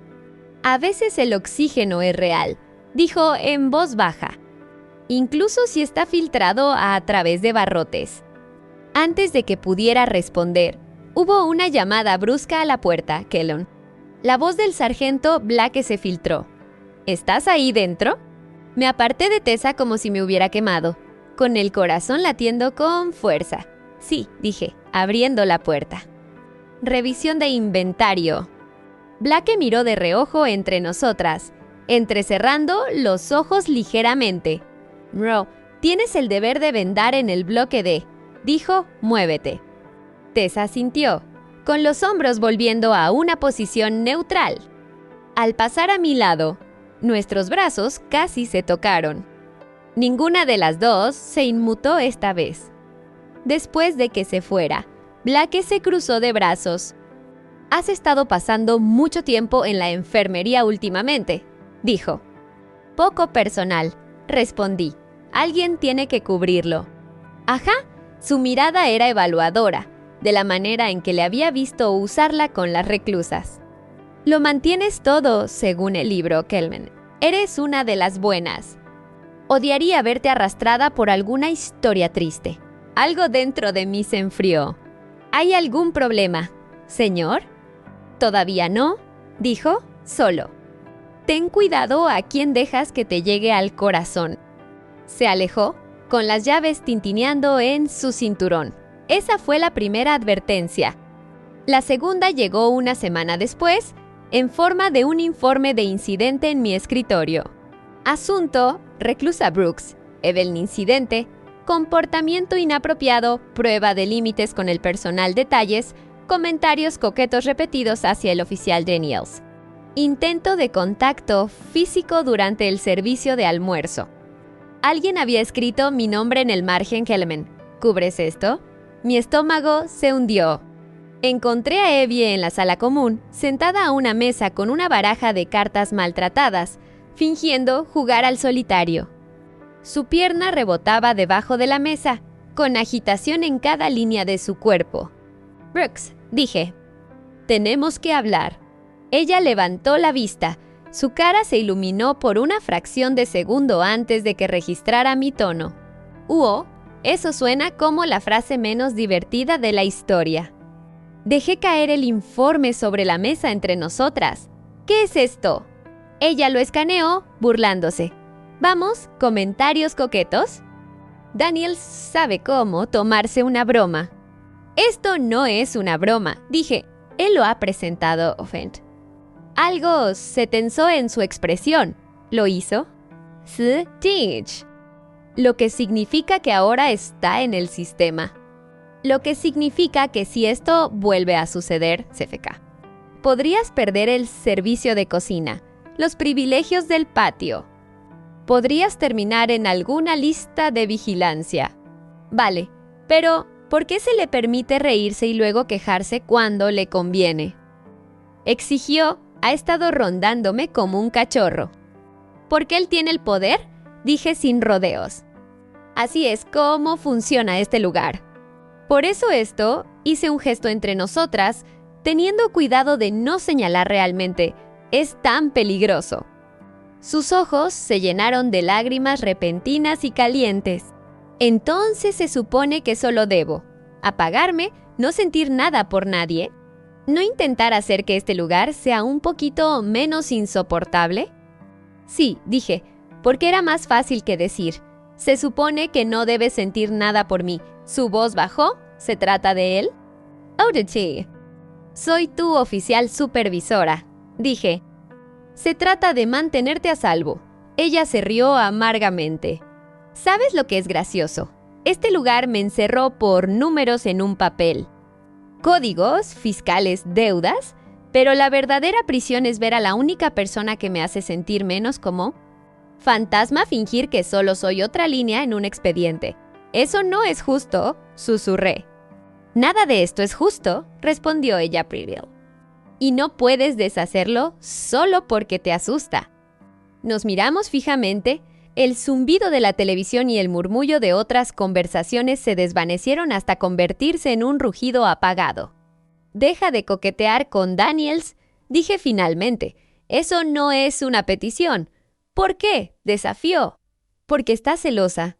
«A veces el oxígeno es real», dijo en voz baja, «incluso si está filtrado a través de barrotes». Antes de que pudiera responder, hubo una llamada brusca a la puerta, Kellon. La voz del sargento Blake se filtró. «¿Estás ahí dentro?». Me aparté de Tessa como si me hubiera quemado, con el corazón latiendo con fuerza. «Sí», dije, abriendo la puerta. «Revisión de inventario». Blake miró de reojo entre nosotras, entrecerrando los ojos ligeramente. «Ro, tienes el deber de vendar en el bloque D», dijo. «Muévete». Tessa asintió, con los hombros volviendo a una posición neutral. Al pasar a mi lado, nuestros brazos casi se tocaron. Ninguna de las dos se inmutó esta vez. Después de que se fuera, Blake se cruzó de brazos. «Has estado pasando mucho tiempo en la enfermería últimamente», dijo. «Poco personal», respondí. «Alguien tiene que cubrirlo». «Ajá». Su mirada era evaluadora, de la manera en que le había visto usarla con las reclusas. «Lo mantienes todo, según el libro, Kellman. Eres una de las buenas. Odiaría verte arrastrada por alguna historia triste». Algo dentro de mí se enfrió. «¿Hay algún problema, señor?». «Todavía no», dijo, solo. «Ten cuidado a quién dejas que te llegue al corazón». Se alejó, con las llaves tintineando en su cinturón. Esa fue la primera advertencia. La segunda llegó una semana después, en forma de un informe de incidente en mi escritorio. Asunto: reclusa Brooks. Evelyn incidente. Comportamiento inapropiado. Prueba de límites con el personal. Detalles. Comentarios coquetos repetidos hacia el oficial Daniels. Intento de contacto físico durante el servicio de almuerzo. Alguien había escrito mi nombre en el margen Kellman. ¿Cubres esto? Mi estómago se hundió. Encontré a Evie en la sala común, sentada a una mesa con una baraja de cartas maltratadas, fingiendo jugar al solitario. Su pierna rebotaba debajo de la mesa, con agitación en cada línea de su cuerpo. «Brooks», dije. «Tenemos que hablar». Ella levantó la vista. Su cara se iluminó por una fracción de segundo antes de que registrara mi tono. Eso suena como la frase menos divertida de la historia. Dejé caer el informe sobre la mesa entre nosotras. «¿Qué es esto?». Ella lo escaneó, burlándose. «Vamos, comentarios coquetos». Daniel sabe cómo tomarse una broma. «Esto no es una broma», dije. «Él lo ha presentado, Offend». Algo se tensó en su expresión. ¿Lo hizo? «Teach». Lo que significa que ahora está en el sistema. Lo que significa que si esto vuelve a suceder, CFK, podrías perder el servicio de cocina, los privilegios del patio. Podrías terminar en alguna lista de vigilancia. Vale, pero ¿por qué se le permite reírse y luego quejarse cuando le conviene? Exigió. Ha estado rondándome como un cachorro. ¿Porque él tiene el poder?, dije sin rodeos. Así es como funciona este lugar. Por eso hice un gesto entre nosotras, teniendo cuidado de no señalar realmente, Es tan peligroso. Sus ojos se llenaron de lágrimas repentinas y calientes. Entonces se supone que solo debo apagarme, no sentir nada por nadie, no intentar hacer que este lugar sea un poquito menos insoportable. Sí, dije, porque era más fácil que decir. Se supone que no debes sentir nada por mí. Su voz bajó. ¿Se trata de él? Oh, sí. Soy tu oficial supervisora, dije. Se trata de mantenerte a salvo. Ella se rió amargamente. ¿Sabes lo que es gracioso? Este lugar me encerró por números en un papel. Códigos, fiscales, deudas, pero la verdadera prisión es ver a la única persona que me hace sentir menos como fantasma, fingir que solo soy otra línea en un expediente. Eso no es justo, susurré. Nada de esto es justo, respondió ella Preville. Y no puedes deshacerlo solo porque te asusta. Nos miramos fijamente, el zumbido de la televisión y el murmullo de otras conversaciones se desvanecieron hasta convertirse en un rugido apagado. Deja de coquetear con Daniels, dije finalmente. Eso no es una petición. ¿Por qué? Desafió. Porque está celosa.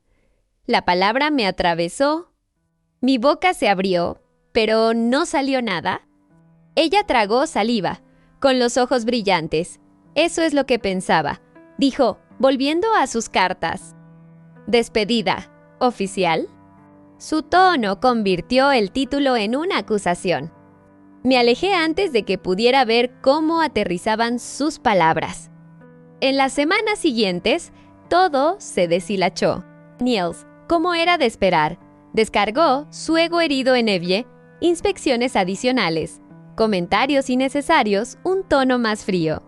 La palabra me atravesó. Mi boca se abrió, pero no salió nada. Ella tragó saliva, con los ojos brillantes. Eso es lo que pensaba. Dijo, volviendo a sus cartas. Despedida. ¿Oficial? Su tono convirtió el título en una acusación. Me alejé antes de que pudiera ver cómo aterrizaban sus palabras. En las semanas siguientes, todo se deshilachó. Niels, como era de esperar, descargó su ego herido en Evie, inspecciones adicionales, comentarios innecesarios, un tono más frío.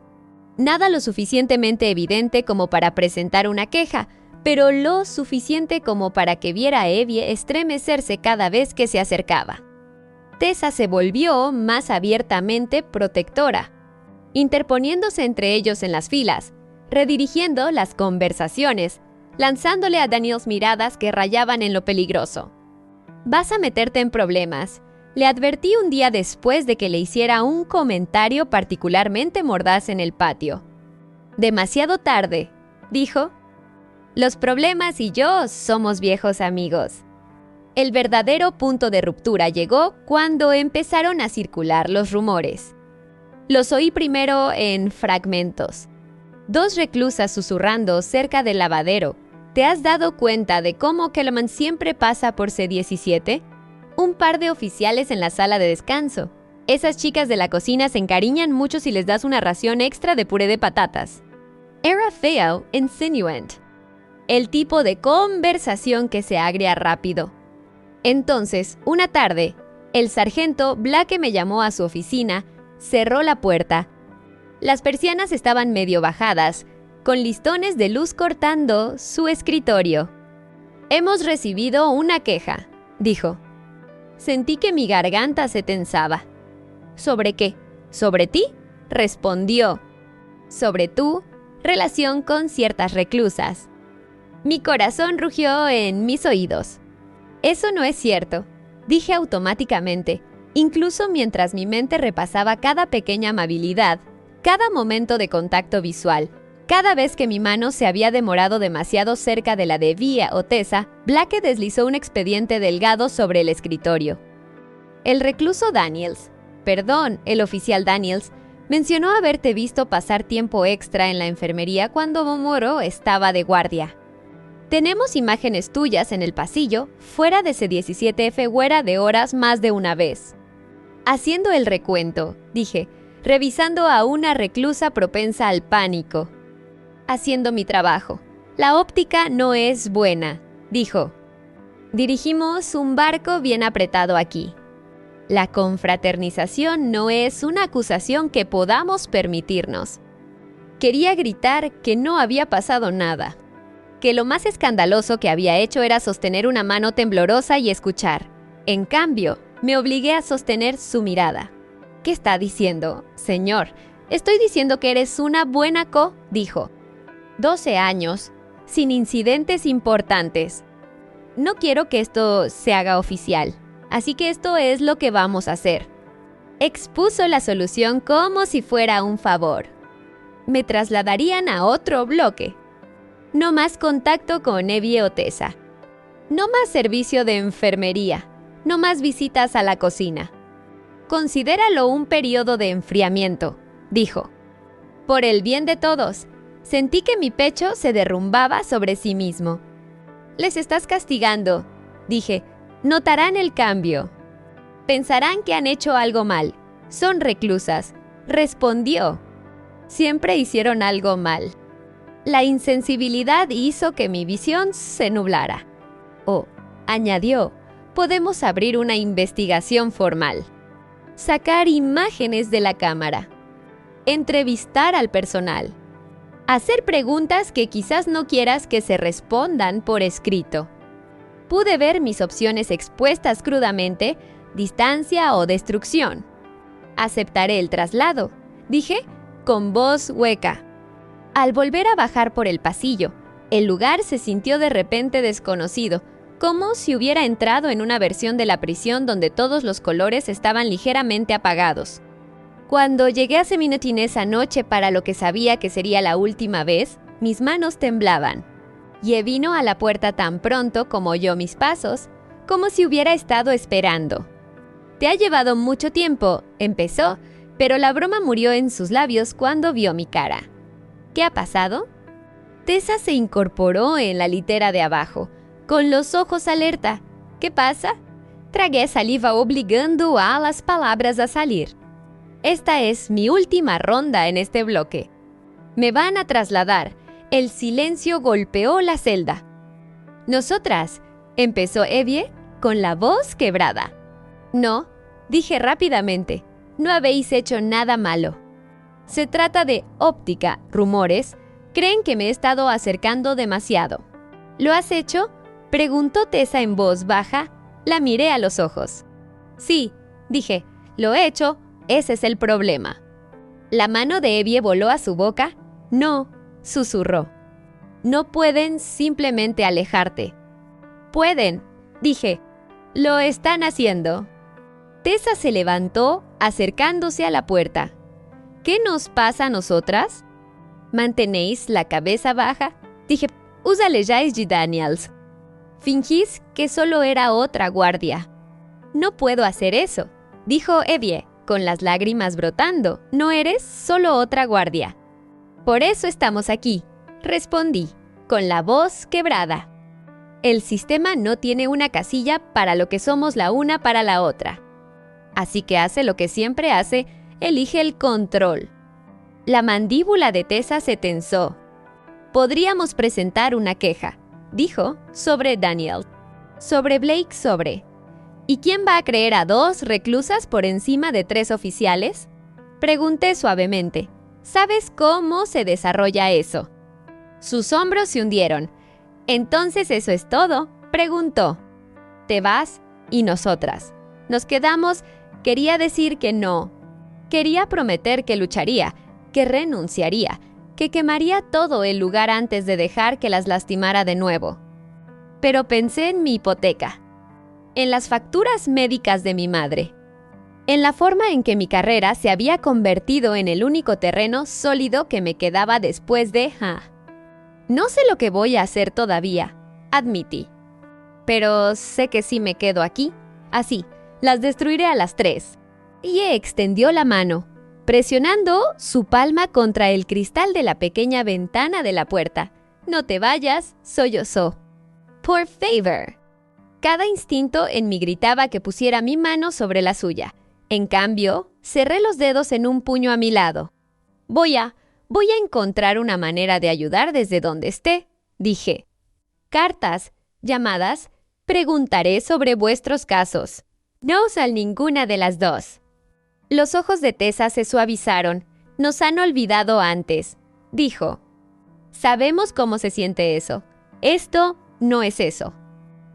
Nada lo suficientemente evidente como para presentar una queja, pero lo suficiente como para que viera a Evie estremecerse cada vez que se acercaba. Tessa se volvió más abiertamente protectora, interponiéndose entre ellos en las filas, redirigiendo las conversaciones, lanzándole a Daniels miradas que rayaban en lo peligroso. «Vas a meterte en problemas», le advertí un día después de que le hiciera un comentario particularmente mordaz en el patio. «Demasiado tarde», dijo. «Los problemas y yo somos viejos amigos». El verdadero punto de ruptura llegó cuando empezaron a circular los rumores. Los oí primero en fragmentos. 2 reclusas susurrando cerca del lavadero. ¿Te has dado cuenta de cómo Kellerman siempre pasa por C-17? Un par de oficiales en la sala de descanso. Esas chicas de la cocina se encariñan mucho si les das una ración extra de puré de patatas. Era feo, insinuant. El tipo de conversación que se agria rápido. Entonces, una tarde, el sargento Blake me llamó a su oficina, cerró la puerta. Las persianas estaban medio bajadas, con listones de luz cortando su escritorio. «Hemos recibido una queja», dijo. Sentí que mi garganta se tensaba. «¿Sobre qué? ¿Sobre ti?», respondió. «Sobre tu relación con ciertas reclusas». Mi corazón rugió en mis oídos. «Eso no es cierto», dije automáticamente, incluso mientras mi mente repasaba cada pequeña amabilidad, cada momento de contacto visual. Cada vez que mi mano se había demorado demasiado cerca de la de Via o Tessa, Blake deslizó un expediente delgado sobre el escritorio. El recluso Daniels, el oficial Daniels, mencionó haberte visto pasar tiempo extra en la enfermería cuando Momoro estaba de guardia. Tenemos imágenes tuyas en el pasillo, fuera de C-17F Güera de horas más de una vez. Haciendo el recuento, dije, revisando a una reclusa propensa al pánico. Haciendo mi trabajo. La óptica no es buena, dijo. Dirigimos un barco bien apretado aquí. La confraternización no es una acusación que podamos permitirnos. Quería gritar que no había pasado nada. Que lo más escandaloso que había hecho era sostener una mano temblorosa y escuchar. En cambio, me obligué a sostener su mirada. «¿Qué está diciendo, señor?» «Estoy diciendo que eres una buena dijo. 12 años, sin incidentes importantes. No quiero que esto se haga oficial, así que esto es lo que vamos a hacer». Expuso la solución como si fuera un favor. me trasladarían a otro bloque. No más contacto con Evie o Tessa. No más servicio de enfermería. No más visitas a la cocina. Considéralo un periodo de enfriamiento, dijo. Por el bien de todos, sentí que mi pecho se derrumbaba sobre sí mismo. Les estás castigando, dije. Notarán el cambio. Pensarán que han hecho algo mal. Son reclusas, respondió. Siempre hicieron algo mal. La insensibilidad hizo que mi visión se nublara. Oh, añadió, podemos abrir una investigación formal. Sacar imágenes de la cámara. Entrevistar al personal. Hacer preguntas que quizás no quieras que se respondan por escrito. Pude ver mis opciones expuestas crudamente, distancia o destrucción. Aceptaré el traslado, dije con voz hueca. Al volver a bajar por el pasillo, el lugar se sintió de repente desconocido, como si hubiera entrado en una versión de la prisión donde todos los colores estaban ligeramente apagados. Cuando llegué a Seminole esa noche para lo que sabía que sería la última vez, mis manos temblaban. Y vino a la puerta tan pronto como oyó mis pasos, como si hubiera estado esperando. «Te ha llevado mucho tiempo», empezó, pero la broma murió en sus labios cuando vio mi cara. «¿Qué ha pasado?» Tessa se incorporó en la litera de abajo, con los ojos alerta. «¿Qué pasa?» Tragué saliva obligando a las palabras a salir. «Esta es mi última ronda en este bloque. Me van a trasladar». El silencio golpeó la celda. «Nosotras», empezó Evie con la voz quebrada. «No», dije rápidamente, «no habéis hecho nada malo. Se trata de óptica, rumores. Creen que me he estado acercando demasiado». «¿Lo has hecho?», preguntó Tessa en voz baja. La miré a los ojos. «Sí», dije, «lo he hecho, ese es el problema». La mano de Evie voló a su boca. «No», susurró. «No pueden simplemente alejarte». «Pueden», dije. «Lo están haciendo». Tessa se levantó, acercándose a la puerta. «¿Qué nos pasa a nosotras?» «¿Mantenéis la cabeza baja?» Dije. «Us alejáis de Daniels. Fingís que solo era otra guardia». «No puedo hacer eso», dijo Evie, con las lágrimas brotando. «No eres solo otra guardia». «Por eso estamos aquí», respondí, con la voz quebrada. «El sistema no tiene una casilla para lo que somos la una para la otra. Así que hace lo que siempre hace, elige el control». La mandíbula de Tessa se tensó. «Podríamos presentar una queja», dijo, sobre Daniel. «Sobre Blake, sobre. ¿Y quién va a creer a 2 reclusas por encima de 3 oficiales?» Pregunté suavemente. «¿Sabes cómo se desarrolla eso?» Sus hombros se hundieron. «¿Entonces eso es todo?», preguntó. «Te vas y nosotras. Nos quedamos». Quería decir que no. Quería prometer que lucharía, que renunciaría, que quemaría todo el lugar antes de dejar que las lastimara de nuevo. Pero pensé en mi hipoteca, en las facturas médicas de mi madre, en la forma en que mi carrera se había convertido en el único terreno sólido que me quedaba después de... No sé lo que voy a hacer todavía, admití. Pero sé que si me quedo aquí, así, las destruiré a las 3. Y extendió la mano, presionando su palma contra el cristal de la pequeña ventana de la puerta. «No te vayas», sollozó. «Por favor». Cada instinto en mí gritaba que pusiera mi mano sobre la suya. En cambio, cerré los dedos en un puño a mi lado. Voy a encontrar una manera de ayudar desde donde esté», dije. «Cartas, llamadas, preguntaré sobre vuestros casos. No usan ninguna de las 2». Los ojos de Tessa se suavizaron. «Nos han olvidado antes», dijo. «Sabemos cómo se siente eso. Esto no es eso».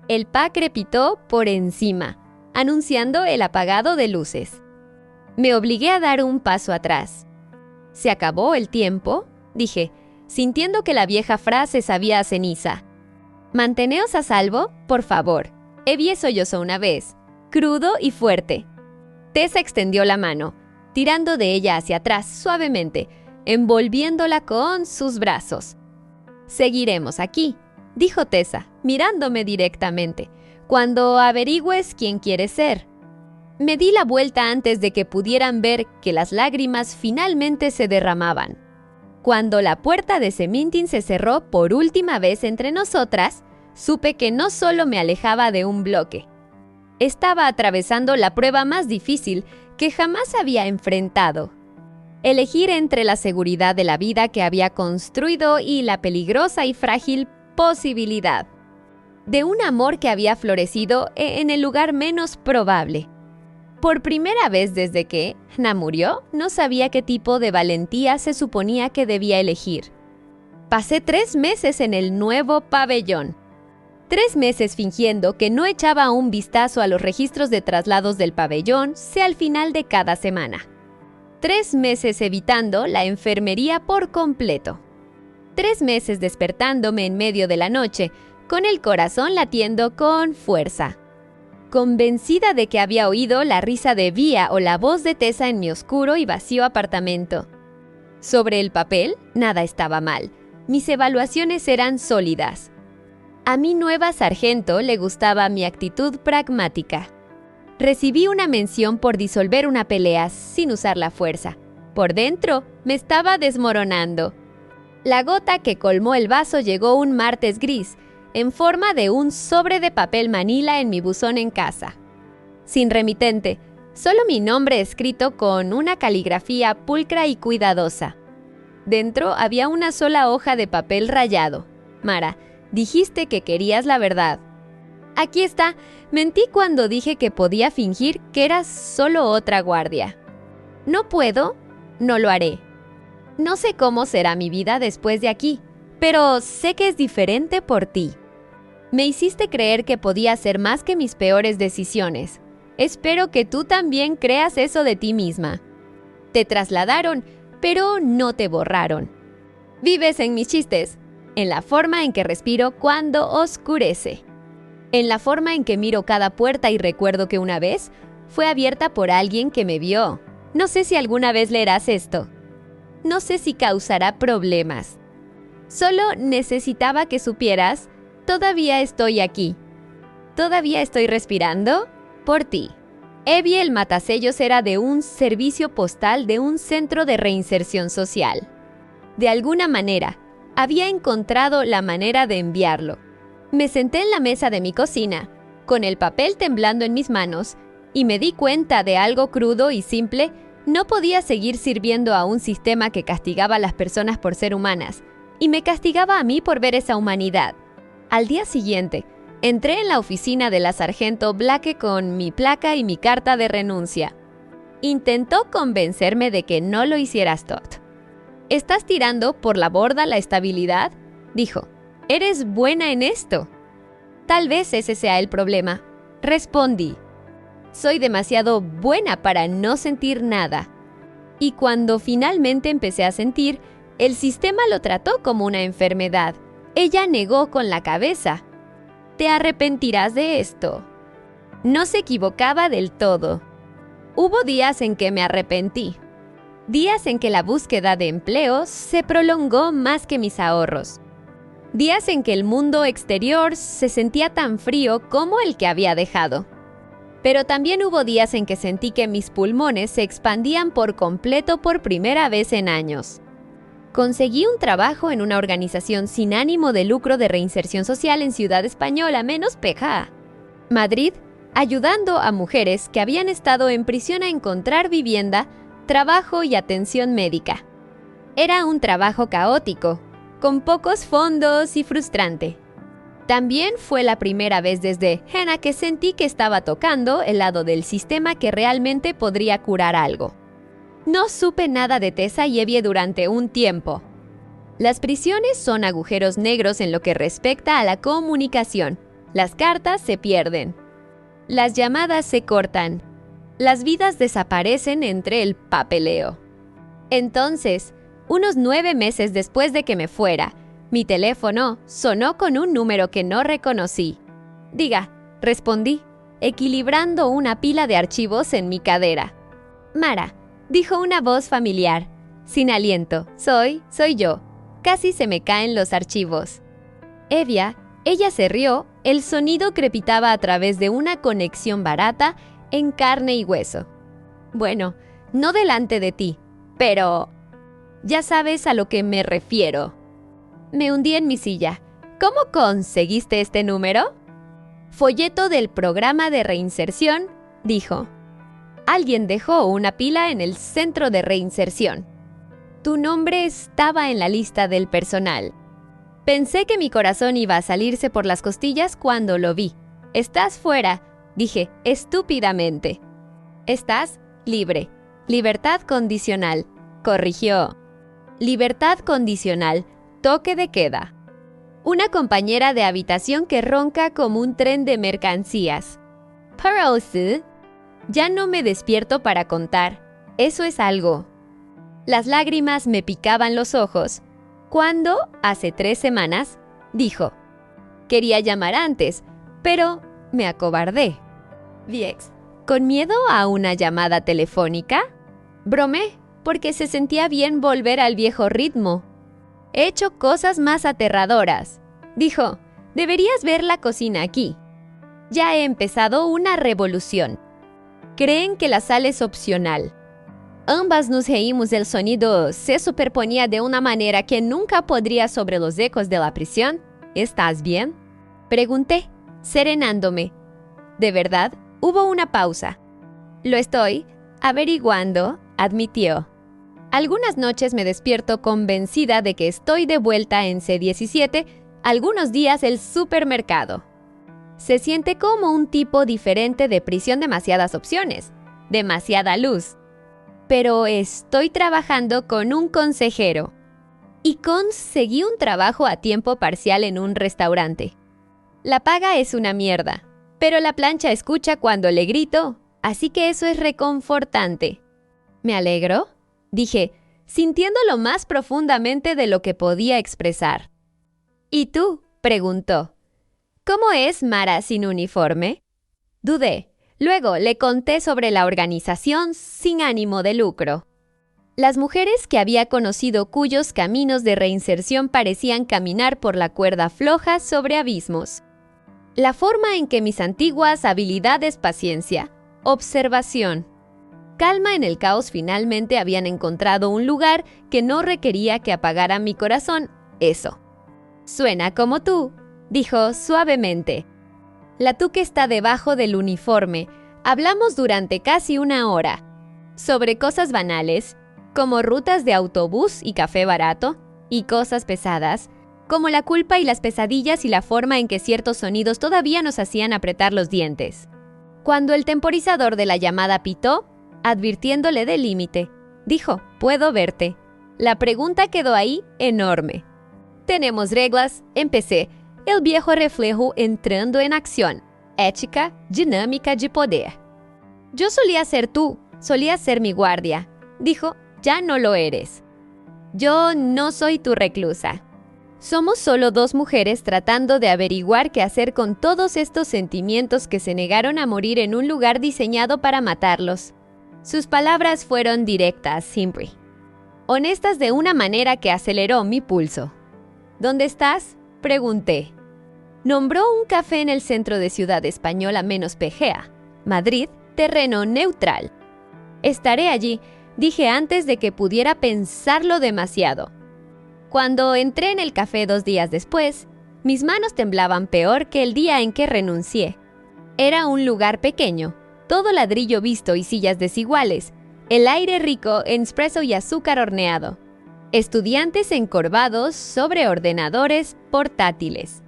El pa crepitó por encima, anunciando el apagado de luces. Me obligué a dar un paso atrás. «¿Se acabó el tiempo?», dije, sintiendo que la vieja frase sabía a ceniza. «Manteneos a salvo, por favor». Evie sollozó una vez, crudo y fuerte. Tessa extendió la mano, tirando de ella hacia atrás suavemente, envolviéndola con sus brazos. «Seguiremos aquí», dijo Tessa, mirándome directamente, «cuando averigües quién quieres ser». Me di la vuelta antes de que pudieran ver que las lágrimas finalmente se derramaban. Cuando la puerta de Cemintin se cerró por última vez entre nosotras, supe que no solo me alejaba de un bloque. Estaba atravesando la prueba más difícil que jamás había enfrentado. Elegir entre la seguridad de la vida que había construido y la peligrosa y frágil posibilidad de un amor que había florecido en el lugar menos probable. Por primera vez desde que Hna murió, no sabía qué tipo de valentía se suponía que debía elegir. Pasé 3 meses en el nuevo pabellón. 3 meses fingiendo que no echaba un vistazo a los registros de traslados del pabellón, sea al final de cada semana. 3 meses evitando la enfermería por completo. 3 meses despertándome en medio de la noche, con el corazón latiendo con fuerza. Convencida de que había oído la risa de Vía o la voz de Tessa en mi oscuro y vacío apartamento. Sobre el papel, nada estaba mal. Mis evaluaciones eran sólidas. A mi nueva sargento le gustaba mi actitud pragmática. Recibí una mención por disolver una pelea sin usar la fuerza. Por dentro, me estaba desmoronando. La gota que colmó el vaso llegó un martes gris, en forma de un sobre de papel manila en mi buzón en casa. Sin remitente, solo mi nombre escrito con una caligrafía pulcra y cuidadosa. Dentro había una sola hoja de papel rayado. Mara, dijiste que querías la verdad. Aquí está, mentí cuando dije que podía fingir que eras solo otra guardia. No puedo, no lo haré. No sé cómo será mi vida después de aquí, pero sé que es diferente por ti. Me hiciste creer que podía hacer más que mis peores decisiones. Espero que tú también creas eso de ti misma. Te trasladaron, pero no te borraron. Vives en mis chistes, en la forma en que respiro cuando oscurece, en la forma en que miro cada puerta y recuerdo que una vez fue abierta por alguien que me vio. No sé si alguna vez leerás esto. No sé si causará problemas. Solo necesitaba que supieras, todavía estoy aquí. Todavía estoy respirando por ti. Evie el matasellos era de un servicio postal de un centro de reinserción social. De alguna manera, había encontrado la manera de enviarlo. Me senté en la mesa de mi cocina, con el papel temblando en mis manos, y me di cuenta de algo crudo y simple. No podía seguir sirviendo a un sistema que castigaba a las personas por ser humanas, y me castigaba a mí por ver esa humanidad. Al día siguiente, entré en la oficina de la sargento Blake con mi placa y mi carta de renuncia. Intentó convencerme de que no lo hicieras, Todd. ¿Estás tirando por la borda la estabilidad?, dijo. ¿Eres buena en esto? Tal vez ese sea el problema, respondí. Soy demasiado buena para no sentir nada. Y cuando finalmente empecé a sentir, el sistema lo trató como una enfermedad. Ella negó con la cabeza. Te arrepentirás de esto. No se equivocaba del todo. Hubo días en que me arrepentí. Días en que la búsqueda de empleo se prolongó más que mis ahorros. Días en que el mundo exterior se sentía tan frío como el que había dejado. Pero también hubo días en que sentí que mis pulmones se expandían por completo por primera vez en años. Conseguí un trabajo en una organización sin ánimo de lucro de reinserción social en Ciudad Española, menos PJ, Madrid, ayudando a mujeres que habían estado en prisión a encontrar vivienda, trabajo y atención médica. Era un trabajo caótico, con pocos fondos y frustrante. También fue la primera vez desde Hna que sentí que estaba tocando el lado del sistema que realmente podría curar algo. No supe nada de Tessa y Evie durante un tiempo. Las prisiones son agujeros negros en lo que respecta a la comunicación. Las cartas se pierden. Las llamadas se cortan. Las vidas desaparecen entre el papeleo. Entonces, unos 9 meses después de que me fuera, mi teléfono sonó con un número que no reconocí. Diga, respondí, equilibrando una pila de archivos en mi cadera. Mara, dijo una voz familiar. Sin aliento. Soy yo. Casi se me caen los archivos. Evia, ella se rió, el sonido crepitaba a través de una conexión barata en carne y hueso. Bueno, no delante de ti, pero ya sabes a lo que me refiero. Me hundí en mi silla. ¿Cómo conseguiste este número? Folleto del programa de reinserción, dijo. Alguien dejó una pila en el centro de reinserción. Tu nombre estaba en la lista del personal. Pensé que mi corazón iba a salirse por las costillas cuando lo vi. Estás fuera, dije estúpidamente. Estás libre. Libertad condicional, corrigió. Libertad condicional, toque de queda. Una compañera de habitación que ronca como un tren de mercancías. Pero sí, ya no me despierto para contar. Eso es algo. Las lágrimas me picaban los ojos. Cuando, hace 3 semanas, dijo. Quería llamar antes, pero me acobardé. Viex, ¿con miedo a una llamada telefónica? Bromé, porque se sentía bien volver al viejo ritmo. He hecho cosas más aterradoras. Dijo, deberías ver la cocina aquí. Ya he empezado una revolución. Creen que la sal es opcional. Ambas nos reímos. El sonido se superponía de una manera que nunca podría sobre los ecos de la prisión. ¿Estás bien? Pregunté, serenándome. De verdad, hubo una pausa. Lo estoy averiguando, admitió. Algunas noches me despierto convencida de que estoy de vuelta en C-17, algunos días el supermercado. Se siente como un tipo diferente de prisión, demasiadas opciones, demasiada luz. Pero estoy trabajando con un consejero. Y conseguí un trabajo a tiempo parcial en un restaurante. La paga es una mierda, pero la plancha escucha cuando le grito, así que eso es reconfortante. ¿Me alegro?, dije, sintiéndolo más profundamente de lo que podía expresar. ¿Y tú?, preguntó. ¿Cómo es Mara sin uniforme? Dudé. Luego le conté sobre la organización sin ánimo de lucro. Las mujeres que había conocido cuyos caminos de reinserción parecían caminar por la cuerda floja sobre abismos. La forma en que mis antiguas habilidades, paciencia, observación, calma en el caos finalmente habían encontrado un lugar que no requería que apagara mi corazón, eso. Suena como tú, dijo suavemente. La tú que está debajo del uniforme. Hablamos durante casi 1 hora. Sobre cosas banales, como rutas de autobús y café barato, y cosas pesadas, como la culpa y las pesadillas y la forma en que ciertos sonidos todavía nos hacían apretar los dientes. Cuando el temporizador de la llamada pitó, advirtiéndole del límite, dijo, «Puedo verte». La pregunta quedó ahí enorme. «Tenemos reglas», empecé. El viejo reflejo entrando en acción. Ética, dinámica de poder. Yo solía ser tú, solías ser mi guardia. Dijo, ya no lo eres. Yo no soy tu reclusa. Somos solo 2 mujeres tratando de averiguar qué hacer con todos estos sentimientos que se negaron a morir en un lugar diseñado para matarlos. Sus palabras fueron directas, siempre. Honestas de una manera que aceleró mi pulso. ¿Dónde estás?, pregunté. Nombró un café en el centro de Ciudad Española menos pejea. Madrid, terreno neutral. Estaré allí, dije antes de que pudiera pensarlo demasiado. Cuando entré en el café 2 días después, mis manos temblaban peor que el día en que renuncié. Era un lugar pequeño, todo ladrillo visto y sillas desiguales, el aire rico en espresso y azúcar horneado. Estudiantes encorvados sobre ordenadores portátiles.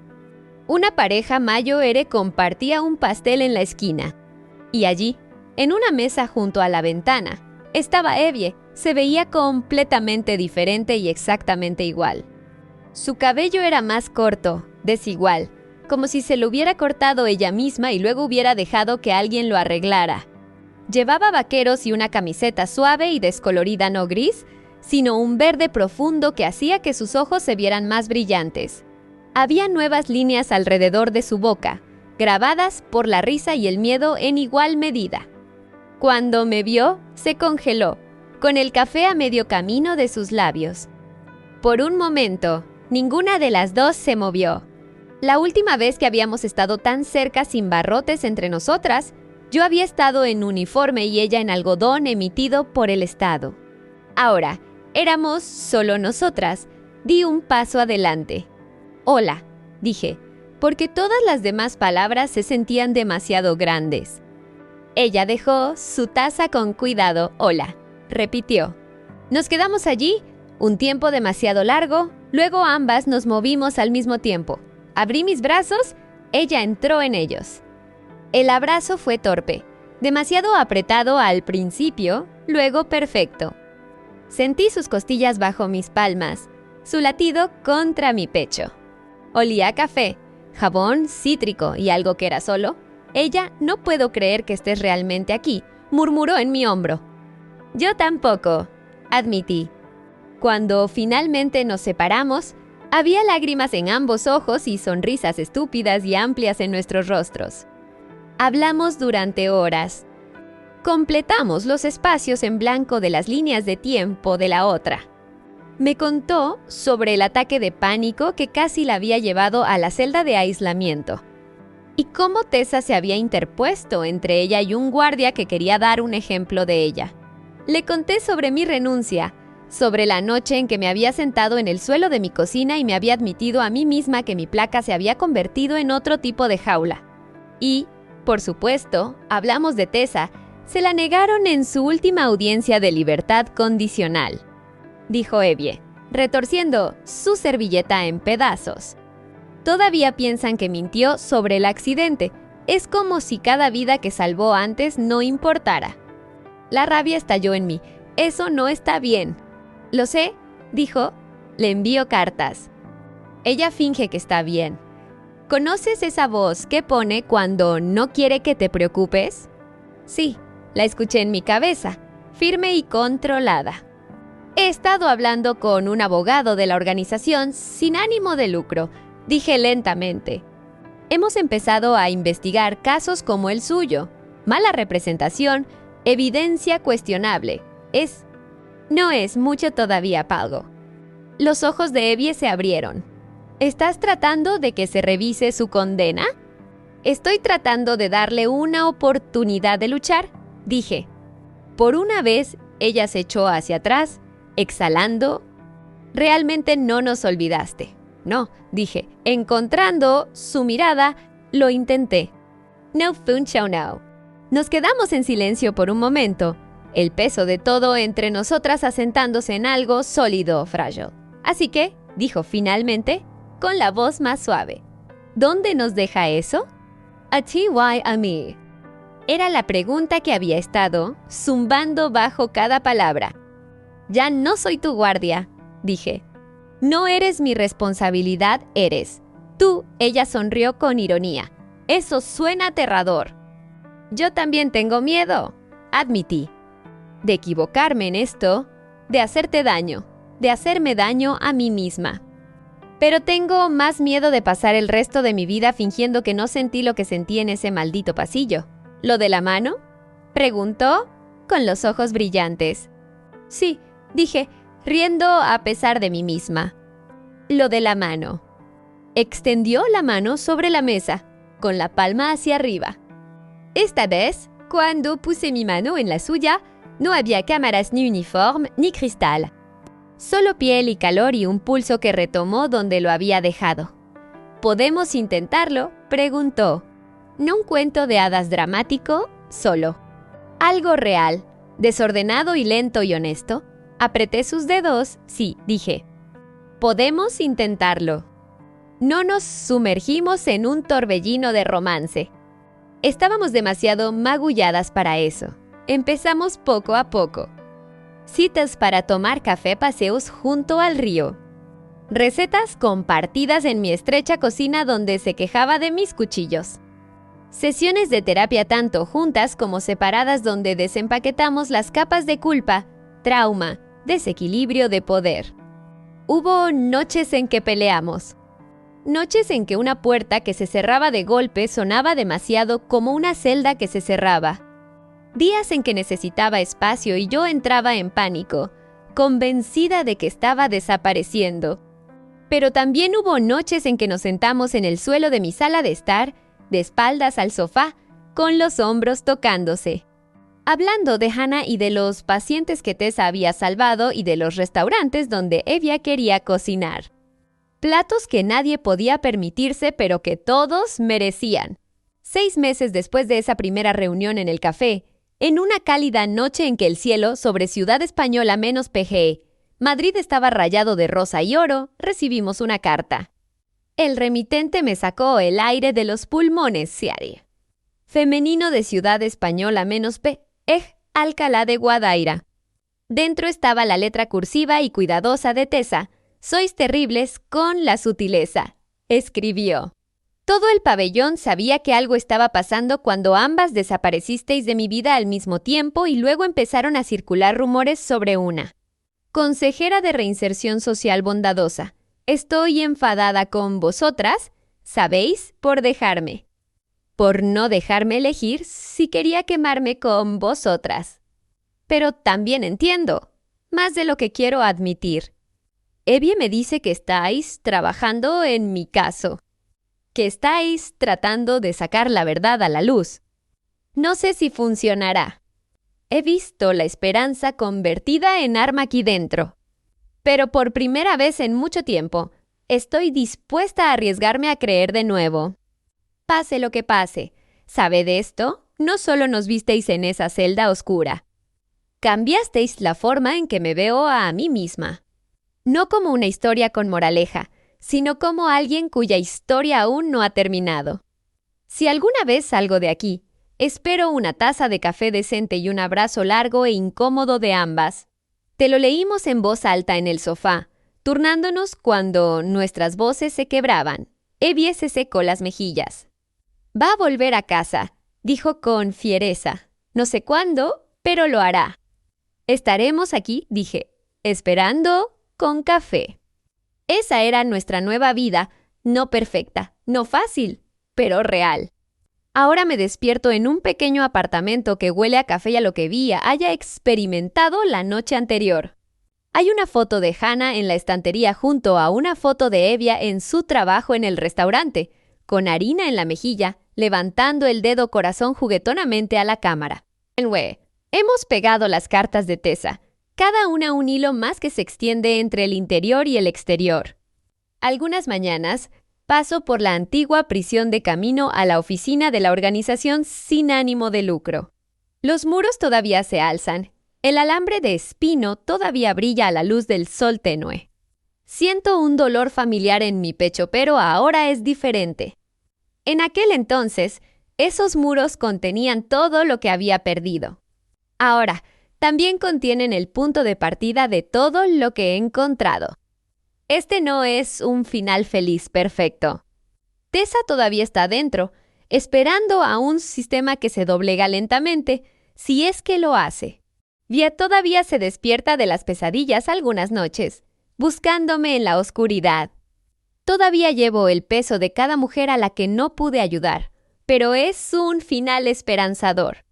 Una pareja mayor compartía un pastel en la esquina. Y allí, en una mesa junto a la ventana, estaba Evie. Se veía completamente diferente y exactamente igual. Su cabello era más corto, desigual, como si se lo hubiera cortado ella misma y luego hubiera dejado que alguien lo arreglara. Llevaba vaqueros y una camiseta suave y descolorida, no gris, sino un verde profundo que hacía que sus ojos se vieran más brillantes. Había nuevas líneas alrededor de su boca, grabadas por la risa y el miedo en igual medida. Cuando me vio, se congeló. con el café a medio camino de sus labios. Por un momento, ninguna de las dos se movió. La última vez que habíamos estado tan cerca sin barrotes entre nosotras, yo había estado en uniforme y ella en algodón emitido por el Estado. Ahora, éramos solo nosotras. Di un paso adelante. Hola, dije, porque todas las demás palabras se sentían demasiado grandes. Ella dejó su taza con cuidado. Hola, repitió. Nos quedamos allí, un tiempo demasiado largo, luego ambas nos movimos al mismo tiempo. Abrí mis brazos, ella entró en ellos. El abrazo fue torpe, demasiado apretado al principio, luego perfecto. Sentí sus costillas bajo mis palmas, su latido contra mi pecho. Olía a café, jabón, cítrico y algo que era solo. Ella, no puedo creer que estés realmente aquí, murmuró en mi hombro. Yo tampoco, admití. Cuando finalmente nos separamos, había lágrimas en ambos ojos y sonrisas estúpidas y amplias en nuestros rostros. Hablamos durante horas. Completamos los espacios en blanco de las líneas de tiempo de la otra. Me contó sobre el ataque de pánico que casi la había llevado a la celda de aislamiento y cómo Tessa se había interpuesto entre ella y un guardia que quería dar un ejemplo de ella. Le conté sobre mi renuncia, sobre la noche en que me había sentado en el suelo de mi cocina y me había admitido a mí misma que mi placa se había convertido en otro tipo de jaula. Y, por supuesto, hablamos de Tessa. Se la negaron en su última audiencia de libertad condicional, dijo Evie, retorciendo su servilleta en pedazos. Todavía piensan que mintió sobre el accidente. Es como si cada vida que salvó antes no importara. La rabia estalló en mí. Eso no está bien. Lo sé, dijo. Le envío cartas. Ella finge que está bien. ¿Conoces esa voz que pone cuando no quiere que te preocupes? Sí, la escuché en mi cabeza, firme y controlada. He estado hablando con un abogado de la organización sin ánimo de lucro, dije lentamente. Hemos empezado a investigar casos como el suyo. Mala representación, evidencia cuestionable. No es mucho todavía, Pago. Los ojos de Evie se abrieron. ¿Estás tratando de que se revise su condena? Estoy tratando de darle una oportunidad de luchar, dije. Por una vez, ella se echó hacia atrás, exhalando. Realmente no nos olvidaste. No, dije, encontrando su mirada, lo intenté. No funcionó, no. Nos quedamos en silencio por un momento, el peso de todo entre nosotras asentándose en algo sólido, frágil. Así que, dijo finalmente, con la voz más suave, ¿dónde nos deja eso? A ti o a mí. Era la pregunta que había estado zumbando bajo cada palabra. Ya no soy tu guardia, dije. No eres mi responsabilidad, eres. Tú, ella sonrió con ironía. Eso suena aterrador. Yo también tengo miedo, admití. De equivocarme en esto, de hacerte daño, de hacerme daño a mí misma. Pero tengo más miedo de pasar el resto de mi vida fingiendo que no sentí lo que sentí en ese maldito pasillo. ¿Lo de la mano? Preguntó, con los ojos brillantes. Sí, dije, riendo a pesar de mí misma. Lo de la mano. Extendió la mano sobre la mesa, con la palma hacia arriba. Esta vez, cuando puse mi mano en la suya, no había cámaras ni uniforme ni cristal. Solo piel y calor y un pulso que retomó donde lo había dejado. ¿Podemos intentarlo?, preguntó. No un cuento de hadas dramático, solo. Algo real, desordenado y lento y honesto. Apreté sus dedos, sí, dije. Podemos intentarlo. No nos sumergimos en un torbellino de romance. Estábamos demasiado magulladas para eso. Empezamos poco a poco. Citas para tomar café, paseos junto al río. Recetas compartidas en mi estrecha cocina donde se quejaba de mis cuchillos. Sesiones de terapia tanto juntas como separadas donde desempaquetamos las capas de culpa, trauma, desequilibrio de poder. Hubo noches en que peleamos. Noches en que una puerta que se cerraba de golpe sonaba demasiado como una celda que se cerraba. Días en que necesitaba espacio y yo entraba en pánico, convencida de que estaba desapareciendo. Pero también hubo noches en que nos sentamos en el suelo de mi sala de estar, de espaldas al sofá, con los hombros tocándose, hablando de Hannah y de los pacientes que Tessa había salvado y de los restaurantes donde Evia quería cocinar. Platos que nadie podía permitirse, pero que todos merecían. 6 meses después de esa primera reunión en el café, en una cálida noche en que el cielo sobre Ciudad Española menos PGE, Madrid estaba rayado de rosa y oro, recibimos una carta. El remitente me sacó el aire de los pulmones, Ciari. Femenino de Ciudad Española menos P, Alcalá de Guadaira. Dentro estaba la letra cursiva y cuidadosa de Tessa. Sois terribles con la sutileza, escribió. Todo el pabellón sabía que algo estaba pasando cuando ambas desaparecisteis de mi vida al mismo tiempo y luego empezaron a circular rumores sobre una consejera de reinserción social bondadosa. Estoy enfadada con vosotras, ¿sabéis? Por dejarme. Por no dejarme elegir si quería quemarme con vosotras. Pero también entiendo, más de lo que quiero admitir. Evie me dice que estáis trabajando en mi caso, que estáis tratando de sacar la verdad a la luz. No sé si funcionará. He visto la esperanza convertida en arma aquí dentro. Pero por primera vez en mucho tiempo, estoy dispuesta a arriesgarme a creer de nuevo. Pase lo que pase, ¿sabed esto? No solo nos visteis en esa celda oscura. Cambiasteis la forma en que me veo a mí misma. No como una historia con moraleja, sino como alguien cuya historia aún no ha terminado. Si alguna vez salgo de aquí, espero una taza de café decente y un abrazo largo e incómodo de ambas. Te lo leímos en voz alta en el sofá, turnándonos cuando nuestras voces se quebraban. Evie se secó las mejillas. Va a volver a casa, dijo con fiereza. No sé cuándo, pero lo hará. Estaremos aquí, dije, esperando con café. Esa era nuestra nueva vida, no perfecta, no fácil, pero real. Ahora me despierto en un pequeño apartamento que huele a café y a lo que haya experimentado la noche anterior. Hay una foto de Hannah en la estantería junto a una foto de Evia en su trabajo en el restaurante, con harina en la mejilla, levantando el dedo corazón juguetonamente a la cámara. Hemos pegado las cartas de Tessa, cada una un hilo más que se extiende entre el interior y el exterior. Algunas mañanas paso por la antigua prisión de camino a la oficina de la organización sin ánimo de lucro. Los muros todavía se alzan. El alambre de espino todavía brilla a la luz del sol tenue. Siento un dolor familiar en mi pecho, pero ahora es diferente. En aquel entonces, esos muros contenían todo lo que había perdido. Ahora, también contienen el punto de partida de todo lo que he encontrado. Este no es un final feliz perfecto. Tessa todavía está dentro, esperando a un sistema que se doblega lentamente, si es que lo hace. Via todavía se despierta de las pesadillas algunas noches, buscándome en la oscuridad. Todavía llevo el peso de cada mujer a la que no pude ayudar, pero es un final esperanzador.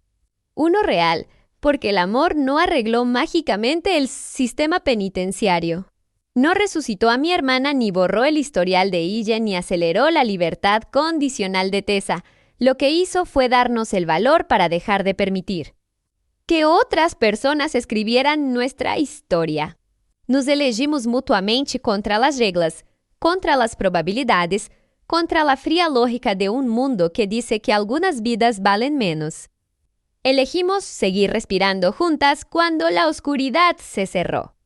Uno real, porque el amor no arregló mágicamente el sistema penitenciario. No resucitó a mi hermana ni borró el historial de ella ni aceleró la libertad condicional de Tessa. Lo que hizo fue darnos el valor para dejar de permitir que otras personas escribieran nuestra historia. Nos elegimos mutuamente contra las reglas, contra las probabilidades, contra la fría lógica de un mundo que dice que algunas vidas valen menos. Elegimos seguir respirando juntas cuando la oscuridad se cerró.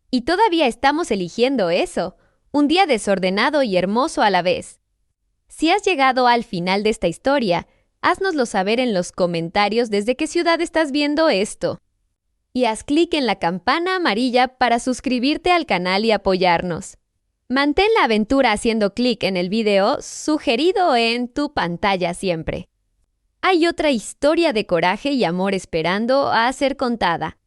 Y todavía estamos eligiendo eso, un día desordenado y hermoso a la vez. Si has llegado al final de esta historia, háznoslo saber en los comentarios desde qué ciudad estás viendo esto. Y haz clic en la campana amarilla para suscribirte al canal y apoyarnos. Mantén la aventura haciendo clic en el video sugerido en tu pantalla siempre. Hay otra historia de coraje y amor esperando a ser contada.